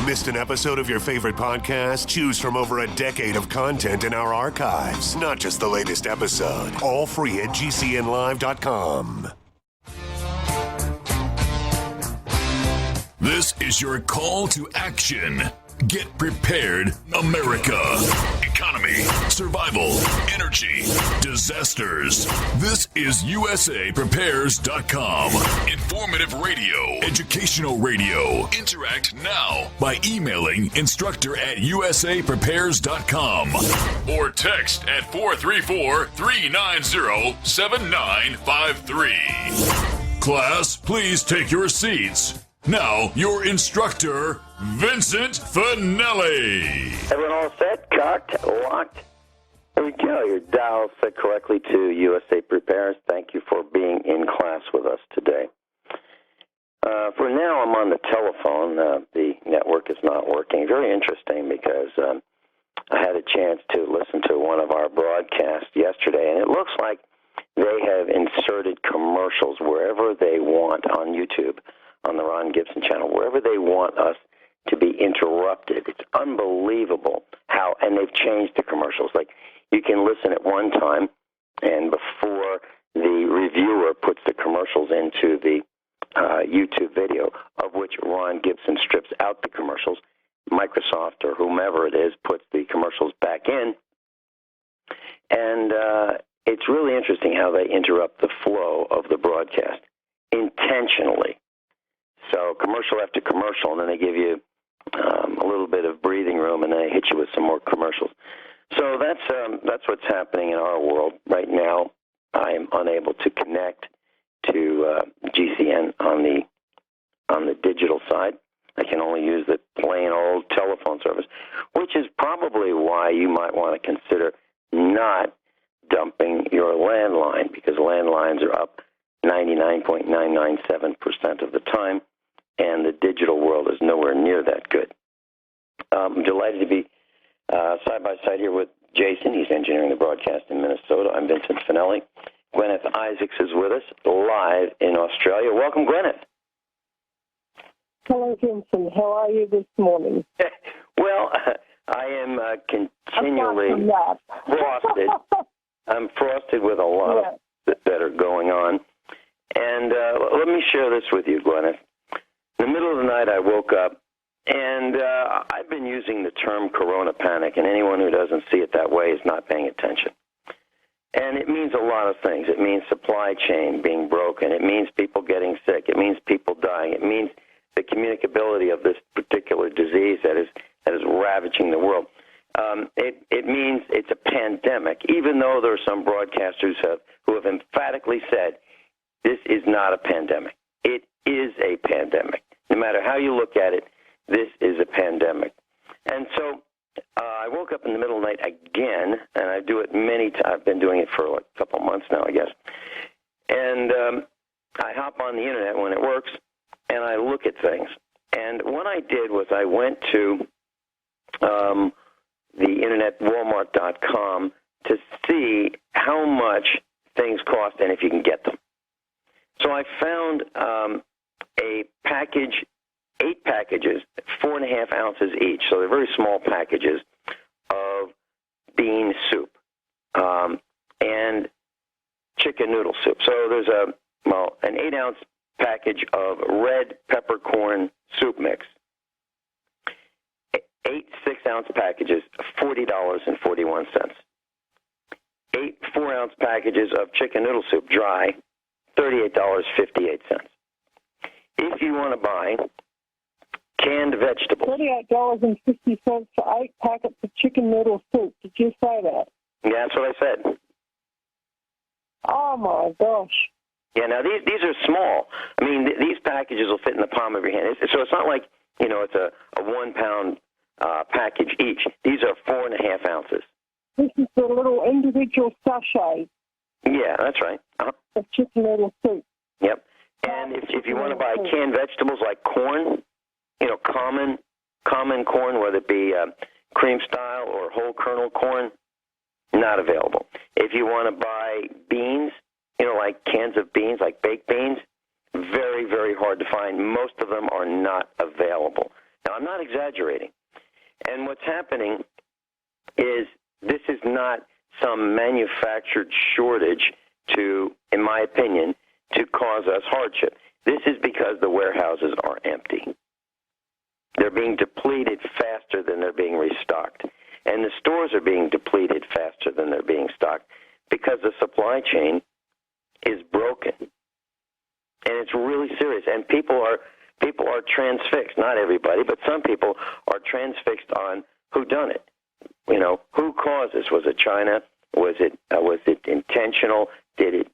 Missed an episode of your favorite podcast? Choose from over a decade of content in our archives. Not just the latest episode. All free at GCNlive.com. This is your call to action. Get prepared, America. Economy, survival, energy, disasters. This is USAPrepares.com. Informative radio, educational radio. Interact now by emailing instructor@USAPrepares.com or text at 434-390-7953. Class, please take your seats. Now, your instructor, Vincent Finelli. Everyone all set? Cocked? Locked? There we go. Your dial set correctly to USA Prepares. Thank you for being in class with us today. For now, I'm on the telephone. The network is not working. Very interesting because I had a chance to listen to one of our broadcasts yesterday, and it looks like they have inserted commercials wherever they want on YouTube, on the Ron Gibson channel, wherever they want us to be interrupted. It's unbelievable how, and they've changed the commercials. Like, you can listen at one time, and before the reviewer puts the commercials into the YouTube video, of which Ron Gibson strips out the commercials, Microsoft or whomever it is puts the commercials back in, and it's really interesting how they interrupt the flow of the broadcast intentionally. So commercial after commercial, and then they give you a little bit of breathing room, and then they hit you with some more commercials. So that's what's happening in our world right now. I am unable to connect to GCN on the digital side. I can only use the plain old telephone service, which is probably why you might want to consider not dumping your landline, because landlines are up 99.997% of the time, and the digital world is nowhere near that good. I'm delighted to be side-by-side here with Jason. He's engineering the broadcast in Minnesota. I'm Vincent Finelli. Guineith Isaacs is with us live in Australia. Welcome, Guineith. Hello, Vincent. How are you this morning? Well, I am continually frosted. I'm frosted with a lot of that are going on. And let me share this with you, Guineith. In the middle of the night, I woke up, and I've been using the term corona panic, and anyone who doesn't see it that way is not paying attention. And it means a lot of things. It means supply chain being broken. It means people getting sick. It means people dying. It means the communicability of this particular disease that is ravaging the world. It means it's a pandemic, even though there are some broadcasters who have emphatically said this is not a pandemic. It is a pandemic. No matter how you look at it, this is a pandemic. And so I woke up in the middle of the night again, and I do it many times. I've been doing it for like a couple of months now, I guess. And I hop on the Internet when it works, and I look at things. And what I did was I went to the Internet, Walmart.com, to see how much things cost and if you can get them. So I found a package, 8 packages, 4.5 ounces each. So they're very small packages of bean soup and chicken noodle soup. So there's an 8-ounce package of red peppercorn soup mix. 8 6-ounce packages, $40.41. 8 4-ounce packages of chicken noodle soup, dry, $38.58. If you want to buy canned vegetables, $38.50 for 8 packets of chicken noodle soup. Did you say that? Yeah, that's what I said. Oh my gosh! Yeah, now these are small. I mean, these packages will fit in the palm of your hand. So it's not like it's a 1 pound package each. These are 4.5 ounces. This is the little individual sachet. Yeah, that's right. Of chicken noodle soup. Yep. And if you want to buy canned vegetables like corn, common corn, whether it be cream style or whole kernel corn, not available. If you want to buy beans, like cans of beans, like baked beans, very, very hard to find. Most of them are not available. Now, I'm not exaggerating. And what's happening is this is not some manufactured shortage to, in my opinion, to cause us hardship. This is because the warehouses are empty. They're being depleted faster than they're being restocked. And the stores are being depleted faster than they're being stocked because the supply chain is broken. And it's really serious. And people are transfixed. Not everybody, but some people are transfixed on who done it. You know, who caused this? Was it China? Was it intentional? Did it?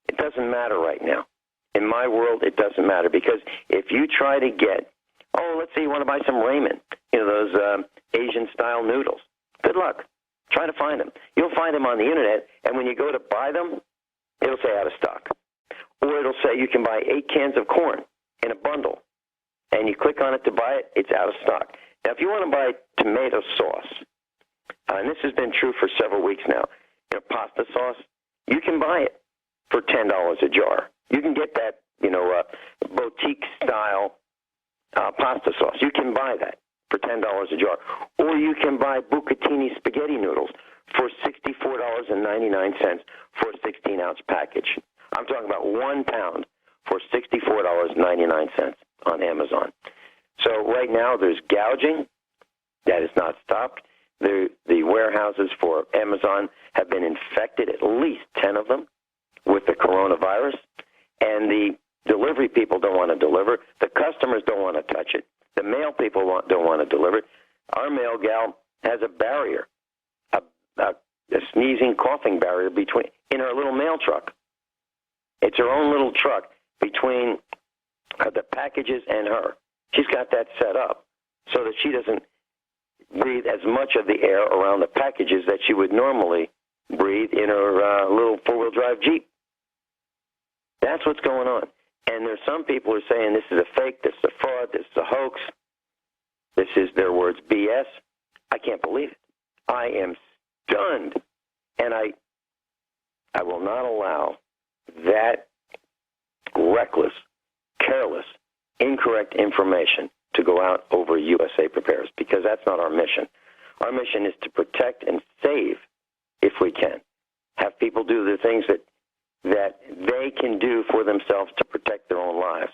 It doesn't matter right now. In my world, it doesn't matter, because if you try to get, let's say you want to buy some ramen, you know, those Asian-style noodles, good luck. Try to find them. You'll find them on the Internet, and when you go to buy them, it'll say out of stock. Or it'll say you can buy 8 cans of corn in a bundle, and you click on it to buy it, it's out of stock. Now, if you want to buy tomato sauce, and this has been true for several weeks now, you know, pasta sauce, you can buy it for $10 a jar. You can get that, you know, boutique-style pasta sauce. You can buy that for $10 a jar. Or you can buy bucatini spaghetti noodles for $64.99 for a 16-ounce package. I'm talking about 1 pound for $64.99 on Amazon. So right now there's gouging. That is not stopped. The warehouses for Amazon have been infected, at least 10 of them, with the coronavirus. And the delivery people don't want to deliver. The customers don't want to touch it. The mail people don't want to deliver it. Our mail gal has a barrier, a sneezing, coughing barrier in her little mail truck. It's her own little truck between the packages and her. She's got that set up so that she doesn't breathe as much of the air around the packages that she would normally breathe in her little four-wheel drive Jeep. That's what's going on. And there's some people who are saying this is a fake, this is a fraud, this is a hoax, this is, their words, BS. I can't believe it. I am stunned. And I will not allow that reckless, careless, incorrect information to go out over USA Prepares, because that's not our mission. Our mission is to protect and save, if we can. Have people do the things that they can do for themselves to protect their own lives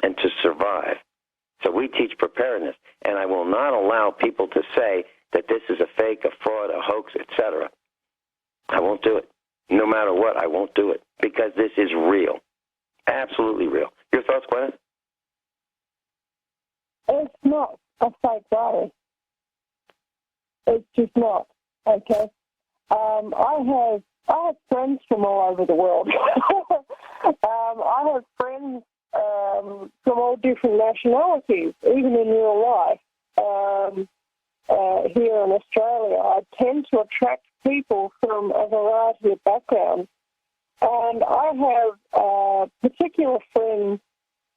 and to survive. So we teach preparedness, and I will not allow people to say that this is a fake, a fraud, a hoax, etc. I won't do it. No matter what, I won't do it, because this is real. Absolutely real. Your thoughts, Guineith? It's not a fake virus. It's just not. Okay. I have friends from all over the world. I have friends from all different nationalities, even in real life. Here in Australia, I tend to attract people from a variety of backgrounds. And I have particular friends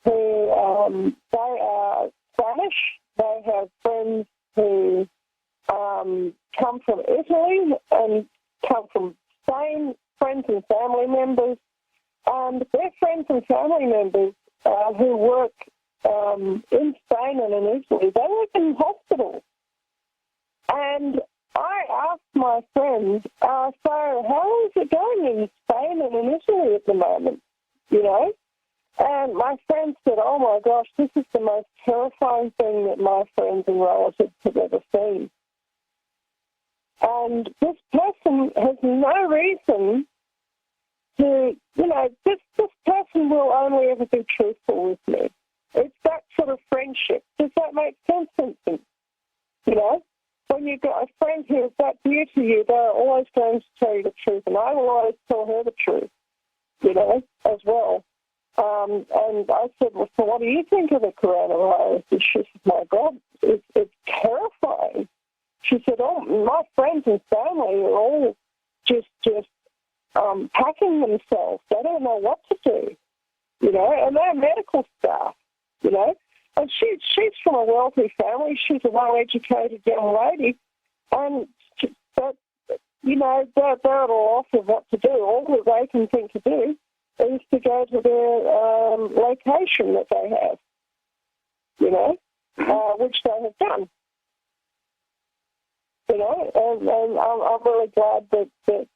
who they are Spanish. They have friends who come from Italy and come from Spain, friends and family members. And their friends and family members who work in Spain and in Italy, they work in hospitals. And I asked my friends, so how is it going in Spain and in Italy at the moment, you know? And my friend said, oh, my gosh, this is the most terrifying thing that my friends and relatives have ever seen. And this person has no reason to, you know, this person will only ever be truthful with me. It's that sort of friendship. Does that make sense, Vincent? You know? When you've got a friend who is that dear to you, they're always going to tell you the truth. And I will always tell her the truth, you know, as well. And I said, well, so what do you think of the coronavirus? And she said, my God, it's terrifying. She said, oh, my friends and family are all just packing themselves. They don't know what to do, you know, and they're medical staff, you know. And she's from a wealthy family. She's a well-educated young lady. And, you know, they're at a loss of what to do. All that they can think to do is to go to their location that they have, you know. which they have done. You know, and I'm really glad that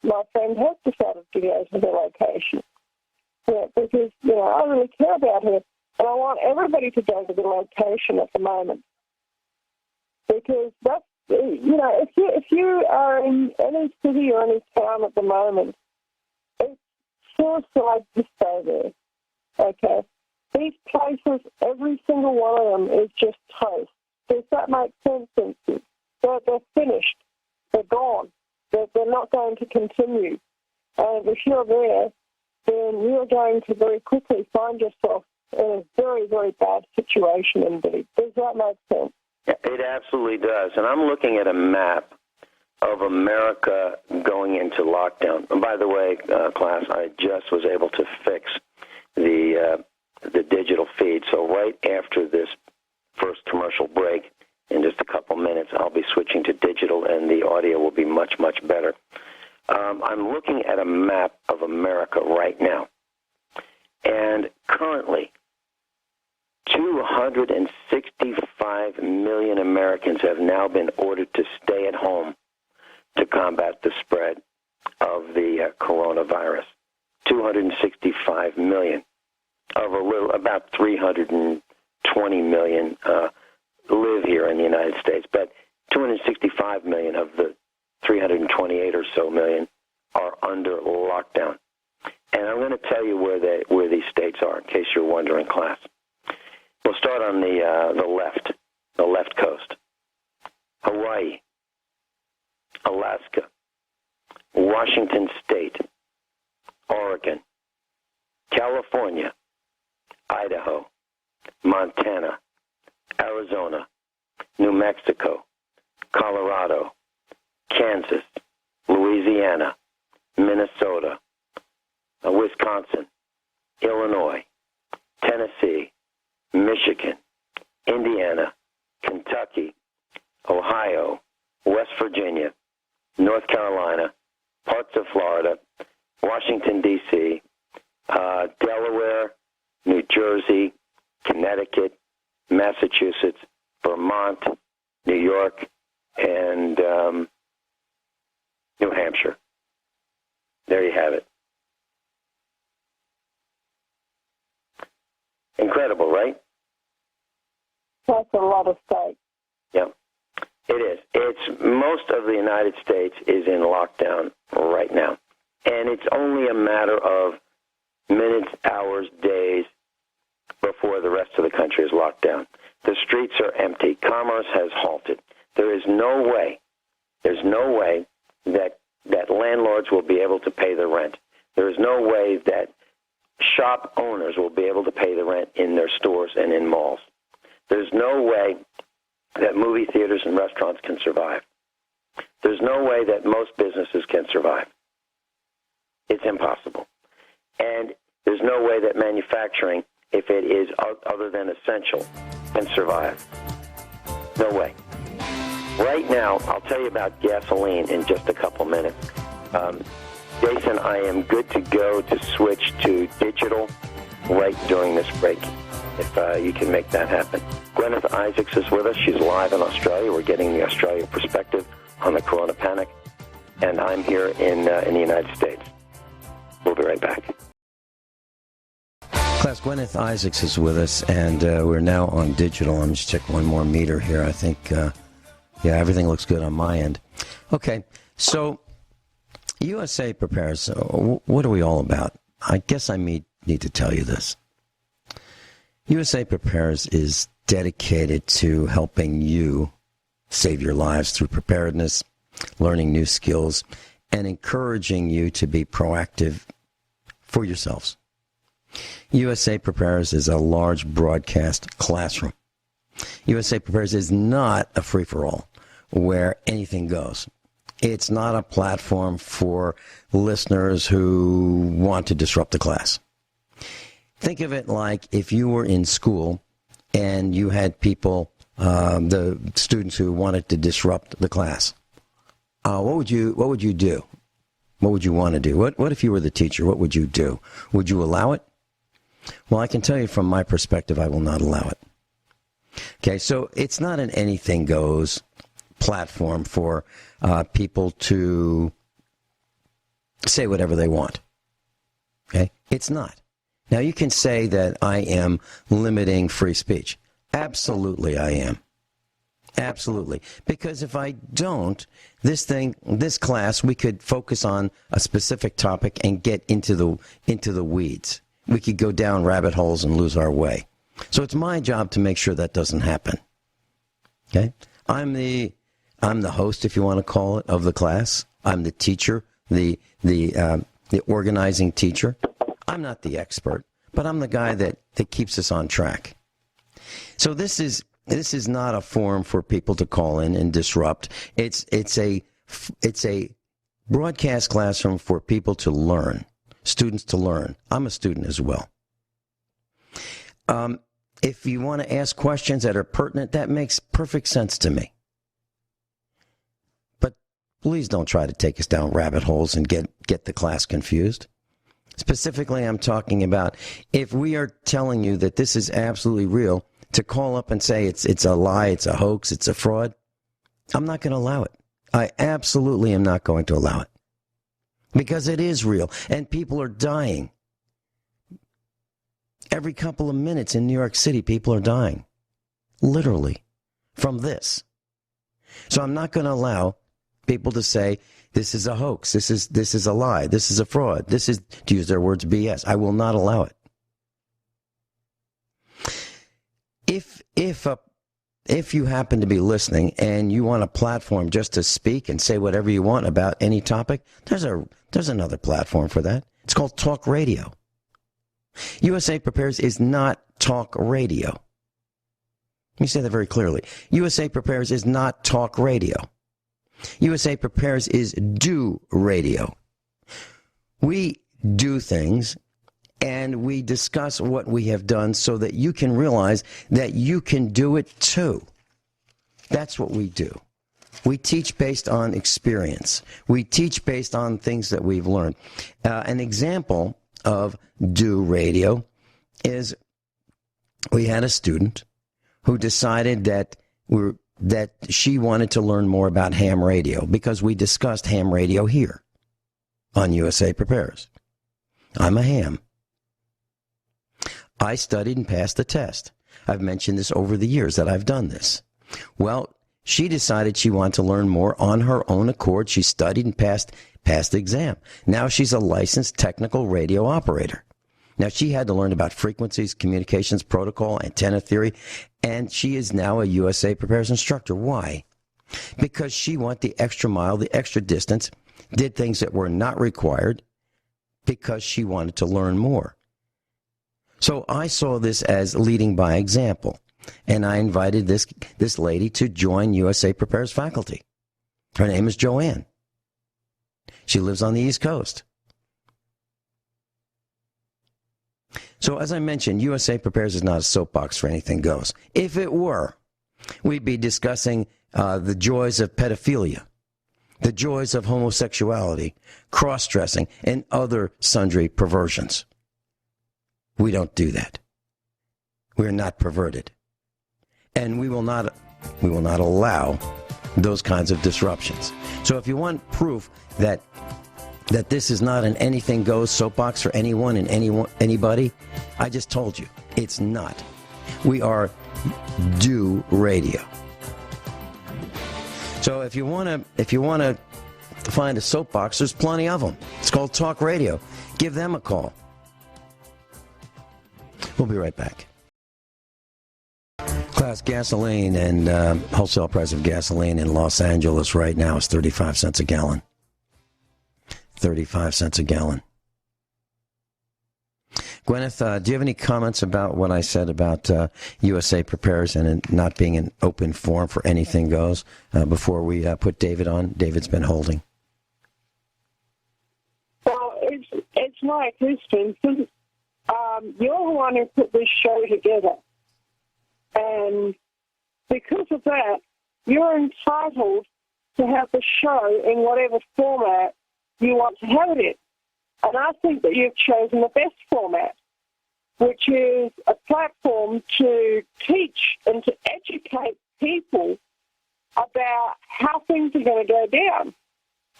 my friend has decided to go to the location. Yeah, because, you know, I really care about her. And I want everybody to go to the location at the moment. Because that's, you know, if you are in any city or any town at the moment, it's suicide to stay there. Okay? These places, every single one of them is just toast. Does that make sense? They're finished. They're gone. They're not going to continue. And if you're there, then you're going to very quickly find yourself in a very, very bad situation indeed. Does that make sense? It absolutely does. And I'm looking at a map of America going into lockdown. And by the way, class, I just was able to fix the digital feed. So right after this first commercial break, in just a couple minutes, I'll be switching to digital, and the audio will be much, much better. I'm looking at a map of America right now, and currently 265 million Americans have now been ordered to stay at home to combat the spread of the coronavirus. 265 million of about 320 million live here in the United States, but 265 million of the 328 or so million are under lockdown. And I'm going to tell you where these states are, in case you're wondering, class. We'll start on the left coast. Hawaii, Alaska, Washington State, Oregon, California, Idaho, Montana, Arizona, New Mexico, Colorado, Kansas, Louisiana, Minnesota, Wisconsin, Illinois, Tennessee, Michigan, Indiana, Kentucky, Ohio, West Virginia, North Carolina, parts of Florida, Washington, D.C., Delaware, New Jersey, Connecticut, Massachusetts, Vermont, New York, and New Hampshire. There you have it. Incredible, right? That's a lot of states. Yeah, it is. It's most of the United States is in lockdown right now. And it's only a matter of minutes, hours, days before the rest of the country is locked down. The streets are empty. Commerce has halted. There is no way, there's no way that landlords will be able to pay the rent. There is no way that shop owners will be able to pay the rent in their stores and in malls. There's no way that movie theaters and restaurants can survive. There's no way that most businesses can survive. It's impossible. And there's no way that manufacturing, if it is other than essential, can survive. No way. Right now, I'll tell you about gasoline in just a couple minutes. Jason, I am good to go to switch to digital right during this break, if you can make that happen. Guineith Isaacs is with us. She's live in Australia. We're getting the Australia perspective on the corona panic. And I'm here in the United States. We'll be right back. Class, Guineith Isaacs is with us, and we're now on digital. I'm just checking one more meter here. I think, everything looks good on my end. Okay, so USA Prepares, what are we all about? I guess I need to tell you this. USA Prepares is dedicated to helping you save your lives through preparedness, learning new skills, and encouraging you to be proactive for yourselves. USA Prepares is a large broadcast classroom. USA Prepares is not a free-for-all where anything goes. It's not a platform for listeners who want to disrupt the class. Think of it like if you were in school and you had people, the students who wanted to disrupt the class. What would you do? What would you want to do? What if you were the teacher? What would you do? Would you allow it? Well, I can tell you from my perspective, I will not allow it. Okay, so it's not an anything goes platform for people to say whatever they want. Okay, it's not. Now, you can say that I am limiting free speech. Absolutely, I am. Absolutely. Because if I don't, this class, we could focus on a specific topic and get into the weeds. We could go down rabbit holes and lose our way. So it's my job to make sure that doesn't happen. Okay? I'm the host, if you want to call it, of the class. I'm the teacher, the organizing teacher. I'm not the expert, but I'm the guy that keeps us on track. So this is not a forum for people to call in and disrupt. It's a broadcast classroom for people to learn, students to learn. I'm a student as well. If you want to ask questions that are pertinent, that makes perfect sense to me. But please don't try to take us down rabbit holes and get the class confused. Specifically, I'm talking about if we are telling you that this is absolutely real, to call up and say it's a lie, it's a hoax, it's a fraud, I'm not going to allow it. I absolutely am not going to allow it. Because it is real, and people are dying. Every couple of minutes in New York City, people are dying. Literally. From this. So I'm not going to allow people to say, this is a hoax, this is a lie, this is a fraud, this is, to use their words, BS. I will not allow it. If you happen to be listening and you want a platform just to speak and say whatever you want about any topic, there's another platform for that. It's called talk radio. USA Prepares is not talk radio. Let me say that very clearly. USA Prepares is not talk radio. USA Prepares is do radio. We do things and we discuss what we have done so that you can realize that you can do it too. That's what we do. We teach based on experience. We teach based on things that we've learned. An example of do radio is we had a student who decided that she wanted to learn more about ham radio because we discussed ham radio here on USA Prepares. I'm a ham. I studied and passed the test. I've mentioned this over the years that I've done this. Well, she decided she wanted to learn more on her own accord. She studied and passed the exam. Now she's a licensed technical radio operator. Now she had to learn about frequencies, communications protocol, antenna theory, and she is now a USA Prepares instructor. Why? Because she went the extra mile, the extra distance, did things that were not required because she wanted to learn more. So I saw this as leading by example, and I invited this lady to join USA Prepares faculty. Her name is Joanne. She lives on the East Coast. So as I mentioned, USA Prepares is not a soapbox for anything goes. If it were, we'd be discussing the joys of pedophilia, the joys of homosexuality, cross-dressing, and other sundry perversions. We don't do that. We're not perverted. And we will not allow those kinds of disruptions. So if you want proof that this is not an anything goes soapbox for anyone and anybody, I just told you, it's not. We are do radio. So if you want to find a soapbox, there's plenty of them. It's called talk radio. Give them a call. We'll be right back. Class gasoline and wholesale price of gasoline in Los Angeles right now is 35 cents a gallon. 35 cents a gallon. Guineith, do you have any comments about what I said about USA Prepares and it not being an open forum for anything goes before we put David on? David's been holding. Well, it's my question. You're the one who put this show together. And because of that, you're entitled to have the show in whatever format you want to have it in. And I think that you've chosen the best format. which is a platform to teach and to educate people about how things are going to go down,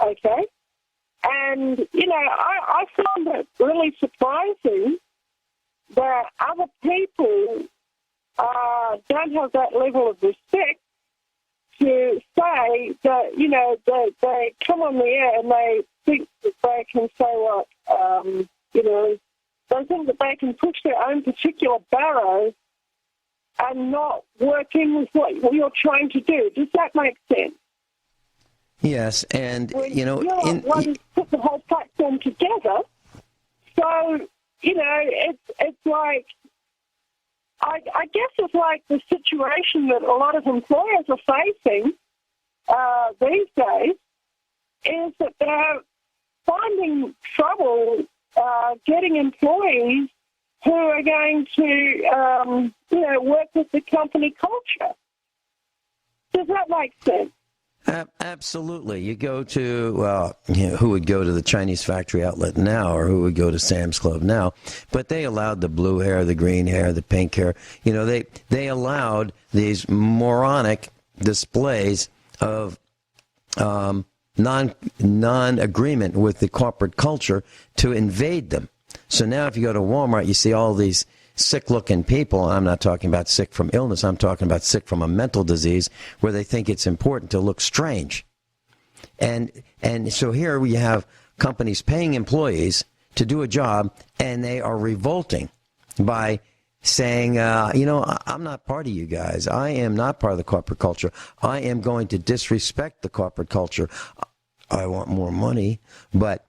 okay? And, I found it really surprising that other people don't have that level of respect to say that, they come on the air and they think that they can say what, they think that they can push their own particular barrow and not work in with what you're trying to do. Does that make sense? Yes, and, you're one to put the whole platform together. So, it's like, I guess it's like the situation that a lot of employers are facing these days is that they're finding trouble getting employees who are going to, work with the company culture. Does that make sense? Absolutely. You go to, who would go to the Chinese factory outlet now, or who would go to Sam's Club now? But they allowed the blue hair, the green hair, the pink hair. They allowed these moronic displays of non-agreement with the corporate culture to invade them. So now if you go to Walmart, you see all these sick-looking people. I'm not talking about sick from illness. I'm talking about sick from a mental disease where they think it's important to look strange. And so here we have companies paying employees to do a job, and they are revolting by saying, I'm not part of you guys. I am not part of the corporate culture. I am going to disrespect the corporate culture. I want more money, but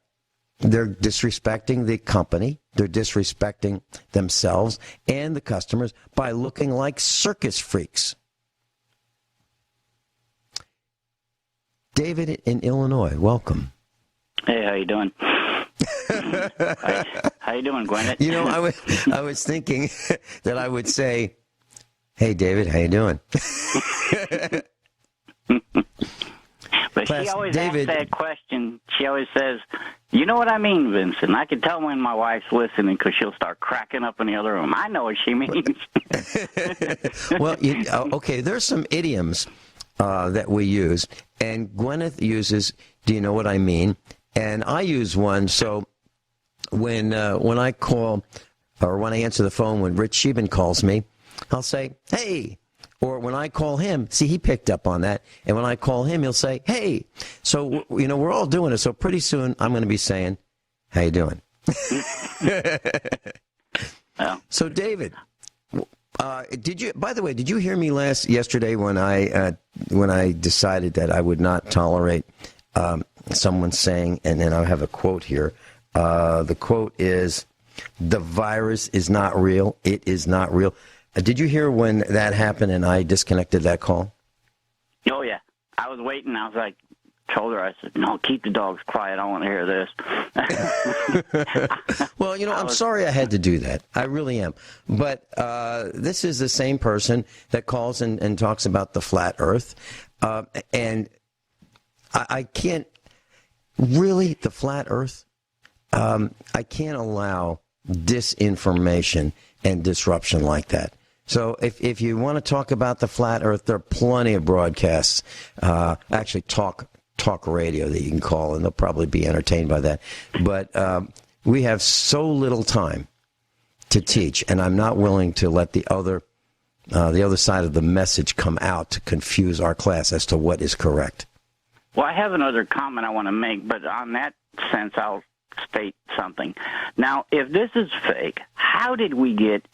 they're disrespecting the company. They're disrespecting themselves and the customers by looking like circus freaks. David in Illinois, welcome. Hey, how you doing? How you doing, Guineith? I was thinking that I would say, "Hey, David, how you doing?" But she always asks that question. She always says, "You know what I mean, Vincent?" I can tell when my wife's listening because she'll start cracking up in the other room. I know what she means. Well, okay, there's some idioms that we use, and Guineith uses, "Do you know what I mean?" And I use one. So when I call, or when I answer the phone when Rich Sheben calls me, I'll say, "Hey." Or when I call him, see, he picked up on that. And when I call him, he'll say, "Hey." So, we're all doing it. So pretty soon I'm going to be saying, "How you doing?" Well. So, David, did you hear me yesterday when I decided that I would not tolerate someone saying, and then I have a quote here. The quote is, "The virus is not real. It is not real." Did you hear when that happened and I disconnected that call? Oh, yeah. I was waiting. I was like, told her, I said, "No, keep the dogs quiet. I want to hear this." Well, I'm sorry I had to do that. I really am. But this is the same person that calls and talks about the flat earth. And I can't really, the flat earth, I can't allow disinformation and disruption like that. So if you want to talk about the flat earth, there are plenty of broadcasts, actually talk radio that you can call, and they'll probably be entertained by that. But we have so little time to teach, and I'm not willing to let the other side of the message come out to confuse our class as to what is correct. Well, I have another comment I want to make, but on that sense, I'll state something. Now, if this is fake, how did we get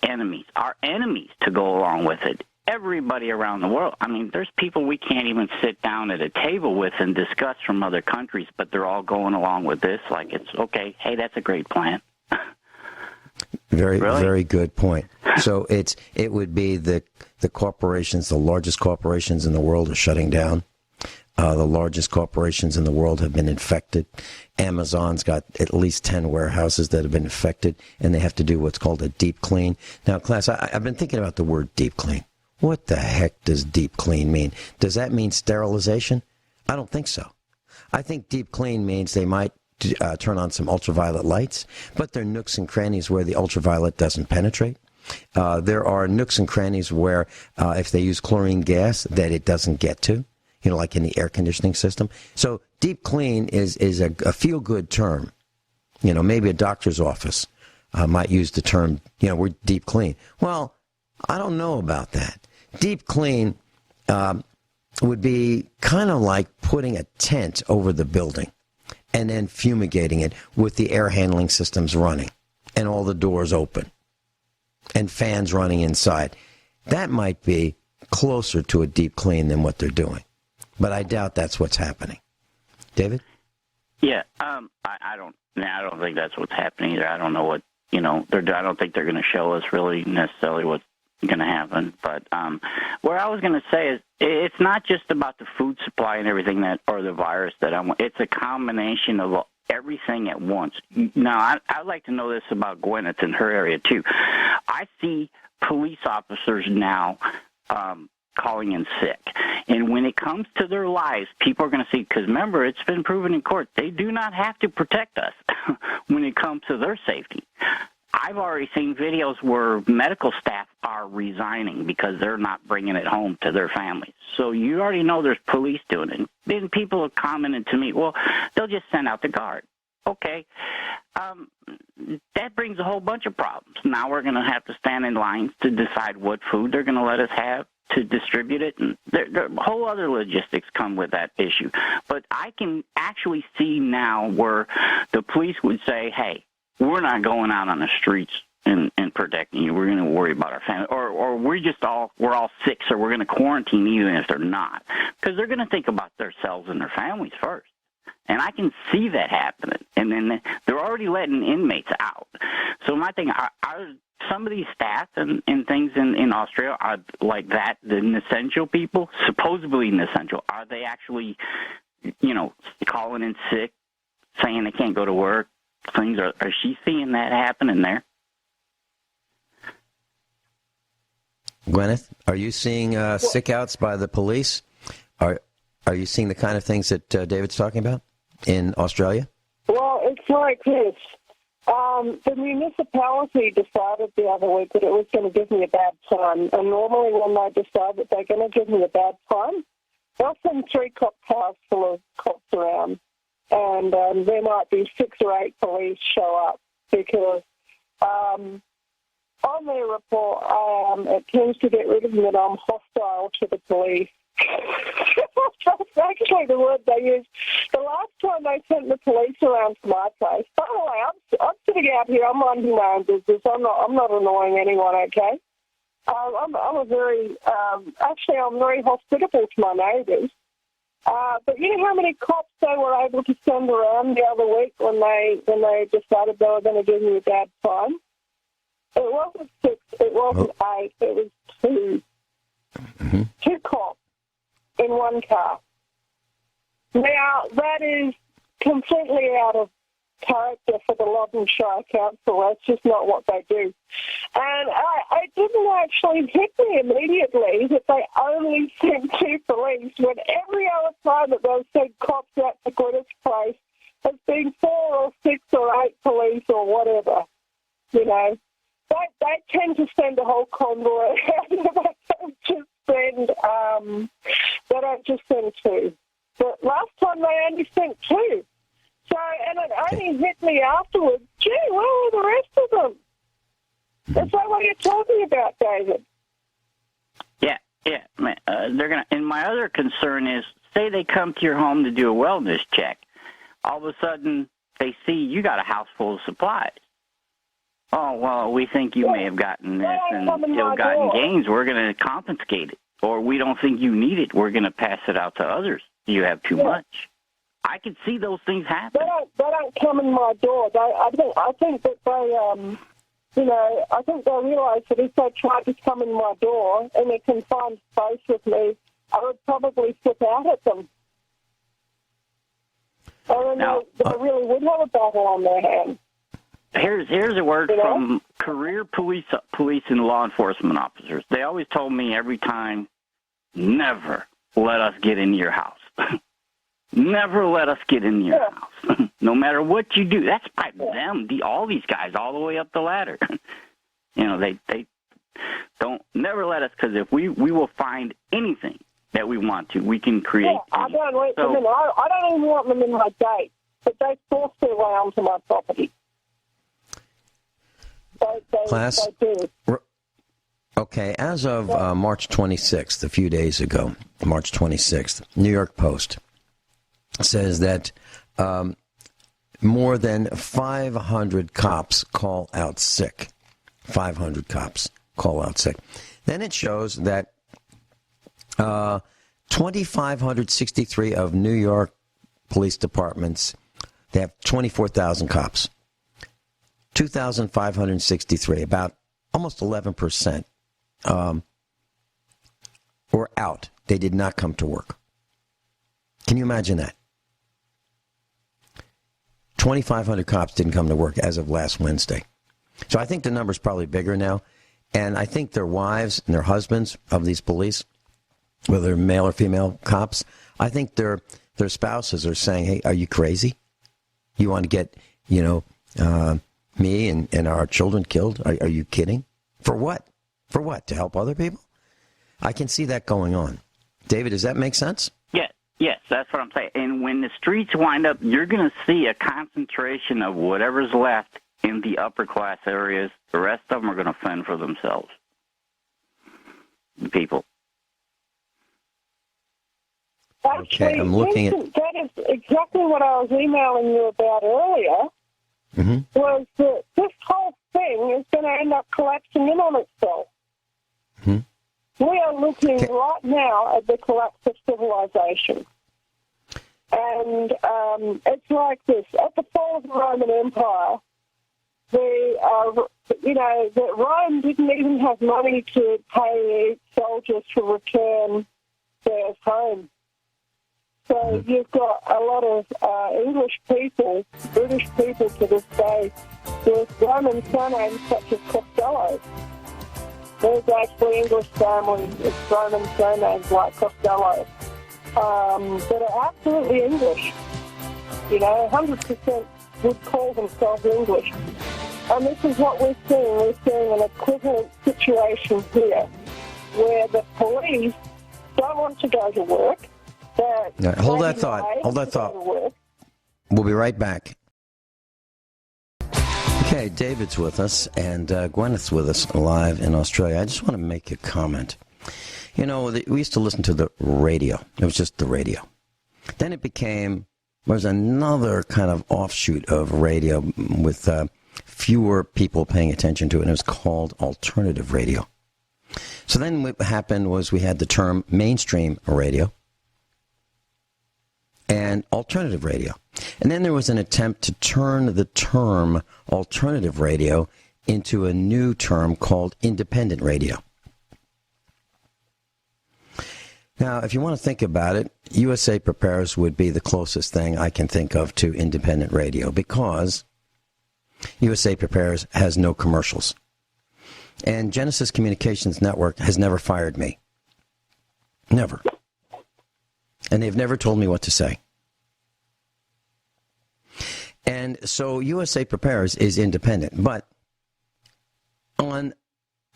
our enemies to go along with it? Everybody around the world. I mean, there's people we can't even sit down at a table with and discuss from other countries, but they're all going along with this like it's okay. Hey, that's a great plan. Very, really? Very good point. So it would be the corporations, the largest corporations in the world are shutting down. The largest corporations in the world have been infected. Amazon's got at least 10 warehouses that have been infected, and they have to do what's called a deep clean. Now, class, I've been thinking about the word deep clean. What the heck does deep clean mean? Does that mean sterilization? I don't think so. I think deep clean means they might turn on some ultraviolet lights, but there are nooks and crannies where the ultraviolet doesn't penetrate. There are nooks and crannies where if they use chlorine gas that it doesn't get to, like in the air conditioning system. So deep clean is a feel-good term. Maybe a doctor's office might use the term, we're deep clean. Well, I don't know about that. Deep clean would be kind of like putting a tent over the building and then fumigating it with the air handling systems running and all the doors open and fans running inside. That might be closer to a deep clean than what they're doing. But I doubt that's what's happening. David? Yeah, I don't think that's what's happening either. I don't know what, I don't think they're going to show us really necessarily what's going to happen. But what I was going to say is it's not just about the food supply and everything or the virus it's a combination of everything at once. Now, I'd like to know this about Guineith in her area, too. I see police officers now calling in sick. And when it comes to their lives, people are going to see, because remember, it's been proven in court, they do not have to protect us when it comes to their safety. I've already seen videos where medical staff are resigning because they're not bringing it home to their families. So you already know there's police doing it. Then people have commented to me, well, they'll just send out the guard. Okay. That brings a whole bunch of problems. Now we're going to have to stand in lines to decide what food they're going to let us have to distribute it. And there whole other logistics come with that issue. But I can actually see now where the police would say, hey, we're not going out on the streets and protecting you. We're going to worry about our family. Or we're all sick, so we're going to quarantine even if they're not. Because they're going to think about themselves and their families first. And I can see that happening. And then they're already letting inmates out. So my thing, are some of these staff and things in Austria are like that, the essential people, supposedly essential, are they actually, calling in sick, saying they can't go to work? Things are she seeing that happening there? Guineith, are you seeing sick outs by the police? Are you seeing the kind of things that David's talking about in Australia? Well, it's like this. The municipality decided the other week that it was going to give me a bad time. And normally when they decide that they're going to give me a bad time, they'll send 3 cop cars full of cops around. And there might be 6 or 8 police show up because on their report, it tends to get rid of me that I'm hostile to the police. That's actually the word they use. The last time they sent the police around to my place, by the way, I'm sitting out here, I'm minding my own business. I'm not annoying anyone, okay? I'm very hospitable to my neighbours. But you know how many cops they were able to send around the other week when they decided they were going to give me a bad time? It wasn't 6, it wasn't 8, it was 2. Mm-hmm. 2 cops in 1 car. Now, that is completely out of character for the Loddon Shire Council. That's just not what they do. And it didn't actually hit me immediately that they only sent 2 police when every other time that they've sent cops out to Guineith's place has been 4 or 6 or 8 police or whatever. They tend to send a whole convoy. They don't just send 2. But last time they only sent 2. So, and it only hit me afterwards. Gee, where were the rest of them? Is that what you're talking about, David? Yeah. They're gonna. And my other concern is, say they come to your home to do a wellness check. All of a sudden, they see you got a house full of supplies. Oh, well, we think you may have gotten this and ill-gotten gains. We're going to confiscate it. Or we don't think you need it. We're going to pass it out to others. You have too much. I can see those things happen. They don't come in my door. I think that they, I think they realise that if they tried to come in my door in a confined space with me, I would probably flip out at them. And then they really would have a battle on their hands. Here's a word from career police and law enforcement officers. They always told me every time, never let us get into your house. Never let us get in your house. No matter what you do. That's by them, all these guys, all the way up the ladder. They don't never let us, because if we will find anything that we want to, we can create. Yeah, I don't let them in. I don't even want them in my gate, but they force their way onto my property. Class? They do. Okay, as of March 26th, a few days ago, March 26th, New York Post says that more than 500 cops call out sick. 500 cops call out sick. Then it shows that 2,563 of New York police departments, they have 24,000 cops. 2,563, about almost 11%, were out. They did not come to work. Can you imagine that? 2,500 cops didn't come to work as of last Wednesday. So I think the number's probably bigger now. And I think their wives and their husbands of these police, whether they're male or female cops, I think their spouses are saying, hey, are you crazy? You want to get, me and our children killed? Are you kidding? For what? For what? To help other people? I can see that going on. David, does that make sense? Yes, that's what I'm saying. And when the streets wind up, you're going to see a concentration of whatever's left in the upper class areas. The rest of them are going to fend for themselves. The people. Actually, okay, I'm looking Vincent, that is exactly what I was emailing you about earlier, was that this whole thing is going to end up collapsing in on itself. Mm-hmm. We are looking right now at the collapse of civilization. And it's like this. At the fall of the Roman Empire, that Rome didn't even have money to pay soldiers to return theirs home. So you've got a lot of English people, British people to this day, with Roman surnames such as Costello. There's actually English families with Roman surnames like Costello that are absolutely English. 100% would call themselves English. And this is what we're seeing. We're seeing an equivalent situation here where the police don't want to go to work. Hold that thought. We'll be right back. Okay, David's with us, and Guineith's with us live in Australia. I just want to make a comment. We used to listen to the radio. It was just the radio. Then it was another kind of offshoot of radio with fewer people paying attention to it, and it was called alternative radio. So then what happened was we had the term mainstream radio and alternative radio. And then there was an attempt to turn the term alternative radio into a new term called independent radio. Now, if you want to think about it, USA Prepares would be the closest thing I can think of to independent radio, because USA Prepares has no commercials. And Genesis Communications Network has never fired me. Never. And they've never told me what to say. And so USA Prepares is independent. But on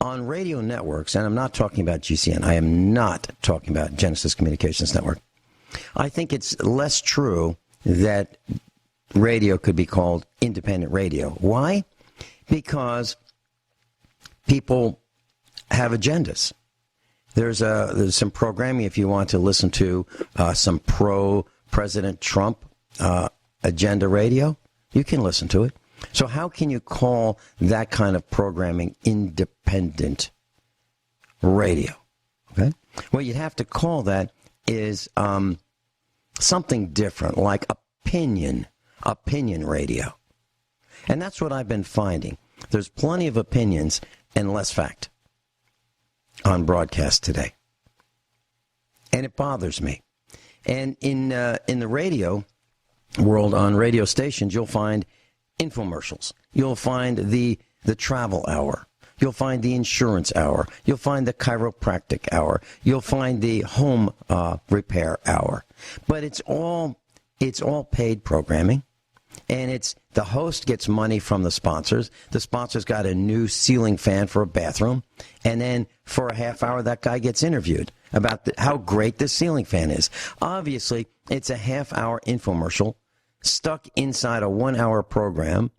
radio networks, and I'm not talking about GCN, I am not talking about Genesis Communications Network, I think it's less true that radio could be called independent radio. Why? Because people have agendas. There's some programming if you want to listen to some pro-President Trump agenda radio. You can listen to it. So how can you call that kind of programming independent radio? Okay. What you'd have to call that is something different, like opinion radio. And that's what I've been finding. There's plenty of opinions and less fact on broadcast today. And it bothers me. And in the radio world, on radio stations, you'll find infomercials. You'll find the travel hour. You'll find the insurance hour. You'll find the chiropractic hour. You'll find the home repair hour. But it's all It's all paid programming. And it's the host gets money from the sponsors. The sponsors got a new ceiling fan for a bathroom. And then for a half hour, that guy gets interviewed about how great this ceiling fan is. Obviously, it's a half-hour infomercial stuck inside a 1 hour program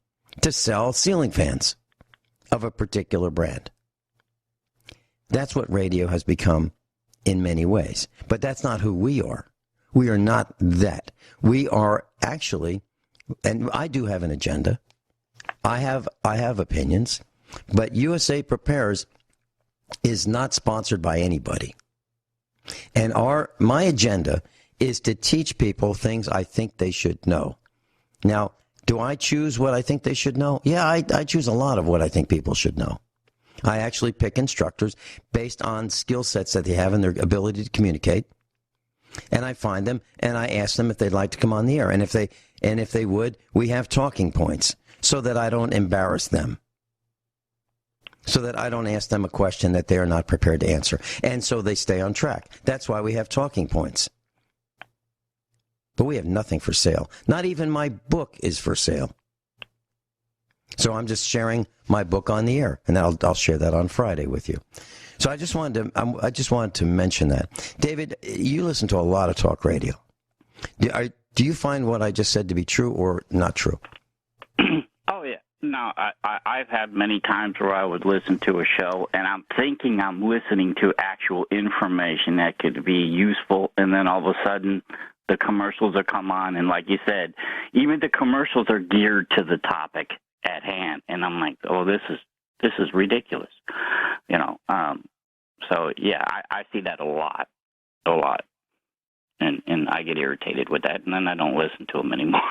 to sell ceiling fans of a particular brand. That's what radio has become in many ways. But that's not who we are. We are not that. We are actually... And I do have an agenda. I have opinions, but USA Prepares is not sponsored by anybody. And my agenda is to teach people things I think they should know. Now, do I choose what I think they should know? Yeah, I choose a lot of what I think people should know. I actually pick instructors based on skill sets that they have and their ability to communicate. And I find them, and I ask them if they'd like to come on the air. And if they would, we have talking points so that I don't embarrass them, so that I don't ask them a question that they are not prepared to answer. And so they stay on track. That's why we have talking points. But we have nothing for sale. Not even my book is for sale. So I'm just sharing my book on the air, and I'll share that on Friday with you. So I just wanted to mention that. David, you listen to a lot of talk radio. Do you find what I just said to be true or not true? Oh, yeah. No, I've had many times where I would listen to a show, and I'm thinking I'm listening to actual information that could be useful, and then all of a sudden the commercials will come on, and like you said, even the commercials are geared to the topic at hand, and I'm like, oh, this is ridiculous, you know. So yeah, I see that a lot, and I get irritated with that, and then I don't listen to them anymore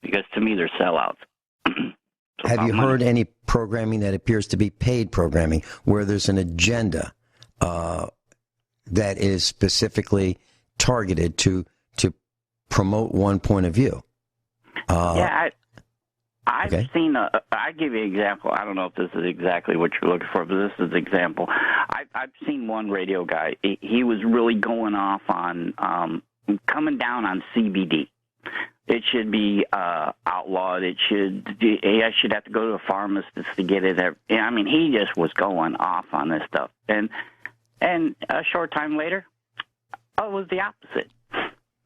because to me they're sellouts. Have you heard any programming that appears to be paid programming where there's an agenda that is specifically targeted to promote one point of view? Yeah. I've seen I give you an example. I don't know if this is exactly what you're looking for, but this is an example. I've seen one radio guy. He was really going off on coming down on CBD. It should be outlawed. I should have to go to a pharmacist to get it. I mean, he just was going off on this stuff. And a short time later, it was the opposite.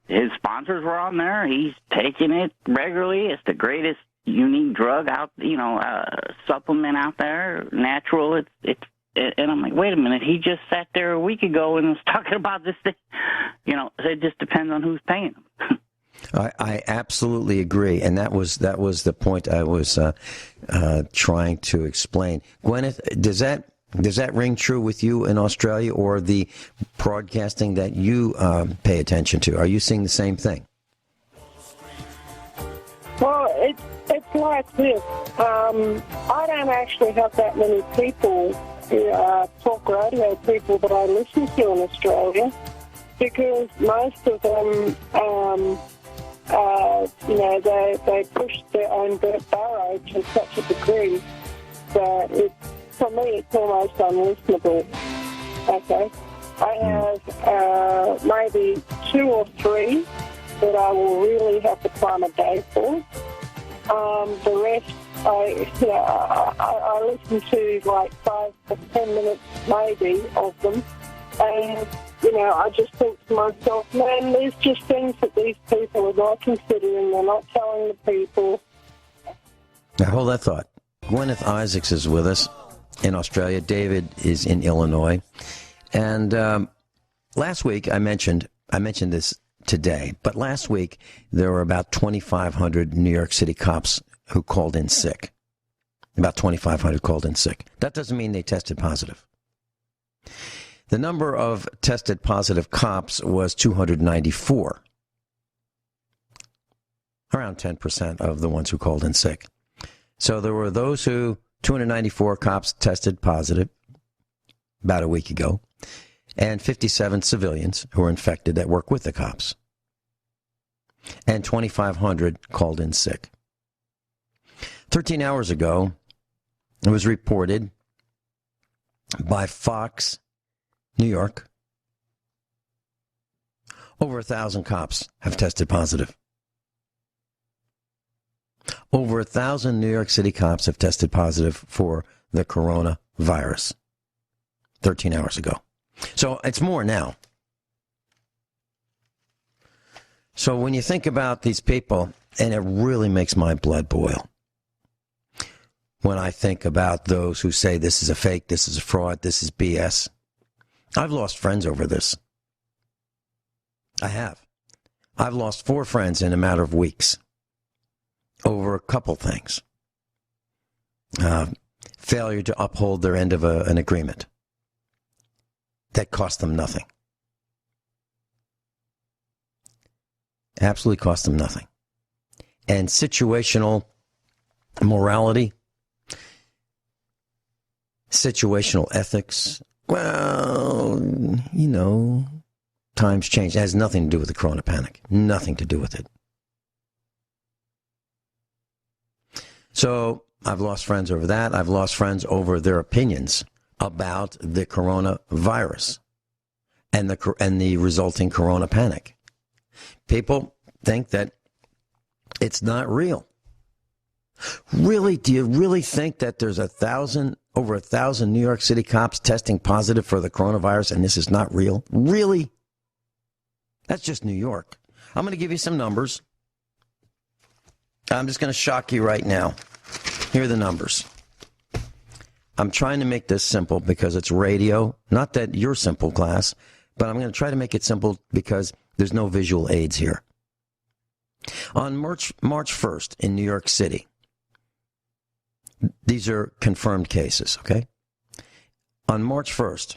His sponsors were on there. He's taking it regularly. It's the greatest unique drug out, supplement out there, natural. And I'm like, wait a minute, he just sat there a week ago and was talking about this thing. It just depends on who's paying him. I absolutely agree, and that was the point I was trying to explain. Guineith, does that ring true with you in Australia, or the broadcasting that you pay attention to? Are you seeing the same thing? Well, it's like this. I don't actually have that many people, talk radio people that I listen to in Australia, because most of them, they push their own barrow to such a degree that for me it's almost unlistenable. Okay, I have maybe 2 or 3 that I will really have to climb a day for. The rest, I listen to like 5 or 10 minutes maybe of them, and I just think to myself, man, there's just things that these people are not considering. They're not telling the people. Now hold that thought. Guineith Isaacs is with us in Australia. David is in Illinois, and last week I mentioned this today, but last week there were about 2,500 New York City cops who called in sick. About 2,500 called in sick. That doesn't mean they tested positive. The number of tested positive cops was 294. Around 10% of the ones who called in sick. So there were 294 cops tested positive about a week ago, and 57 civilians who were infected that work with the cops. And 2,500 called in sick. 13 hours ago, it was reported by Fox New York, Over 1,000 cops have tested positive. Over 1,000 New York City cops have tested positive for the coronavirus 13 hours ago. So it's more now. So when you think about these people, and it really makes my blood boil when I think about those who say this is a fake, this is a fraud, this is BS. I've lost friends over this. I have. I've lost 4 friends in a matter of weeks over a couple things. Failure to uphold their end of an agreement that cost them nothing. Absolutely cost them nothing. And situational morality, situational ethics, well, you know, times change. It has nothing to do with the corona panic. Nothing to do with it. So I've lost friends over that. I've lost friends over their opinions about the coronavirus and the resulting corona panic. People think that it's not real. Really? Do you really think that there's over 1,000 New York City cops testing positive for the coronavirus and this is not real? Really? That's just New York. I'm going to give you some numbers. I'm just going to shock you right now. Here are the numbers. I'm trying to make this simple because it's radio. Not that you're simple, class, but I'm going to try to make it simple because there's no visual aids here. On March 1st in New York City, these are confirmed cases, okay? On March 1st,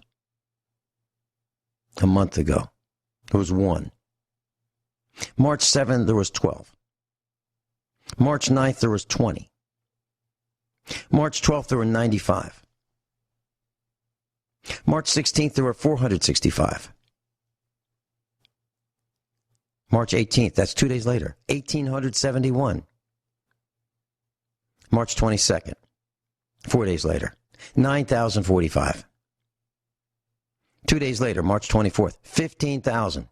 a month ago, there was 1. March 7th, there was 12. March 9th, there was 20. March 12th, there were 95. March 16th, there were 465. March 18th, that's 2 days later, 1,871. March 22nd, 4 days later, 9,045. 2 days later, March 24th, 15,000.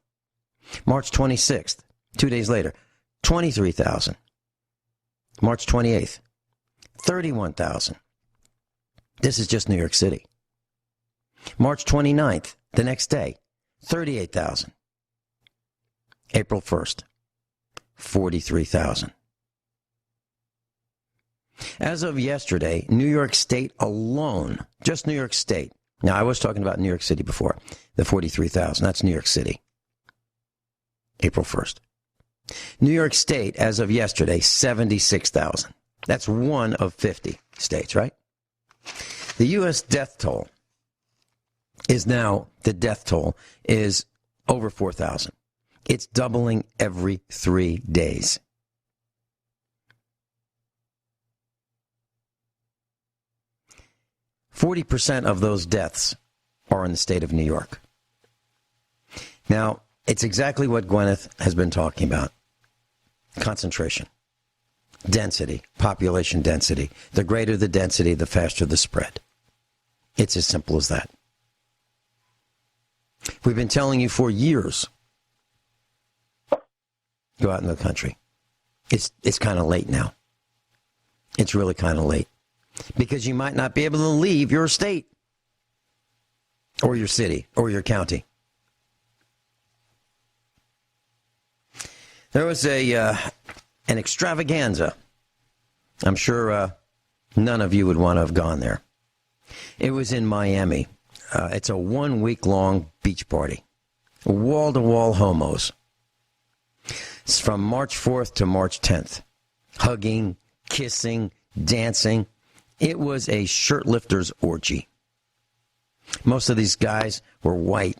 March 26th, 2 days later, 23,000. March 28th, 31,000. This is just New York City. March 29th, the next day, 38,000. April 1st, 43,000. As of yesterday, New York State alone, just New York State. Now, I was talking about New York City before, the 43,000. That's New York City. April 1st. New York State, as of yesterday, 76,000. That's one of 50 states, right? The U.S. death toll is now, the death toll is over 4,000. It's doubling every 3 days. %40 of those deaths are in the state of New York. Now, it's exactly what Guineith has been talking about. Concentration, density, population density. The greater the density, the faster the spread. It's as simple as that. We've been telling you for years, go out in the country. It's kind of late now. It's really kind of late. Because you might not be able to leave your state or your city or your county. There was an extravaganza. I'm sure none of you would want to have gone there. It was in Miami. It's a 1 week long beach party. Wall-to-wall homos. It's from March 4th to March 10th. Hugging, kissing, dancing. It was a shirtlifter's orgy. Most of these guys were white.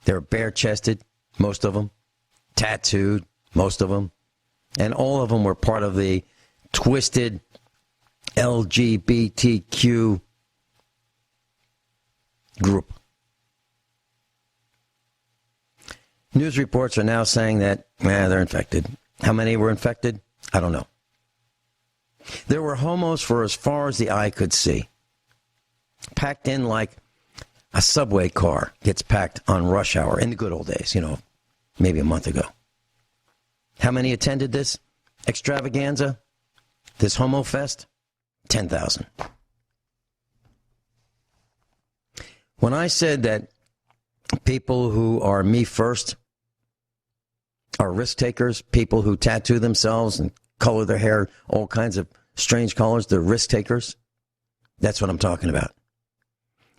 They were bare-chested, most of them. Tattooed, most of them. And all of them were part of the twisted LGBTQ group. News reports are now saying that, they're infected. How many were infected? I don't know. There were homos for as far as the eye could see. Packed in like a subway car gets packed on rush hour in the good old days, maybe a month ago. How many attended this extravaganza, this Homo Fest? 10,000. When I said that people who are me first are risk takers, people who tattoo themselves and color their hair all kinds of strange colors, they're risk takers, that's what I'm talking about.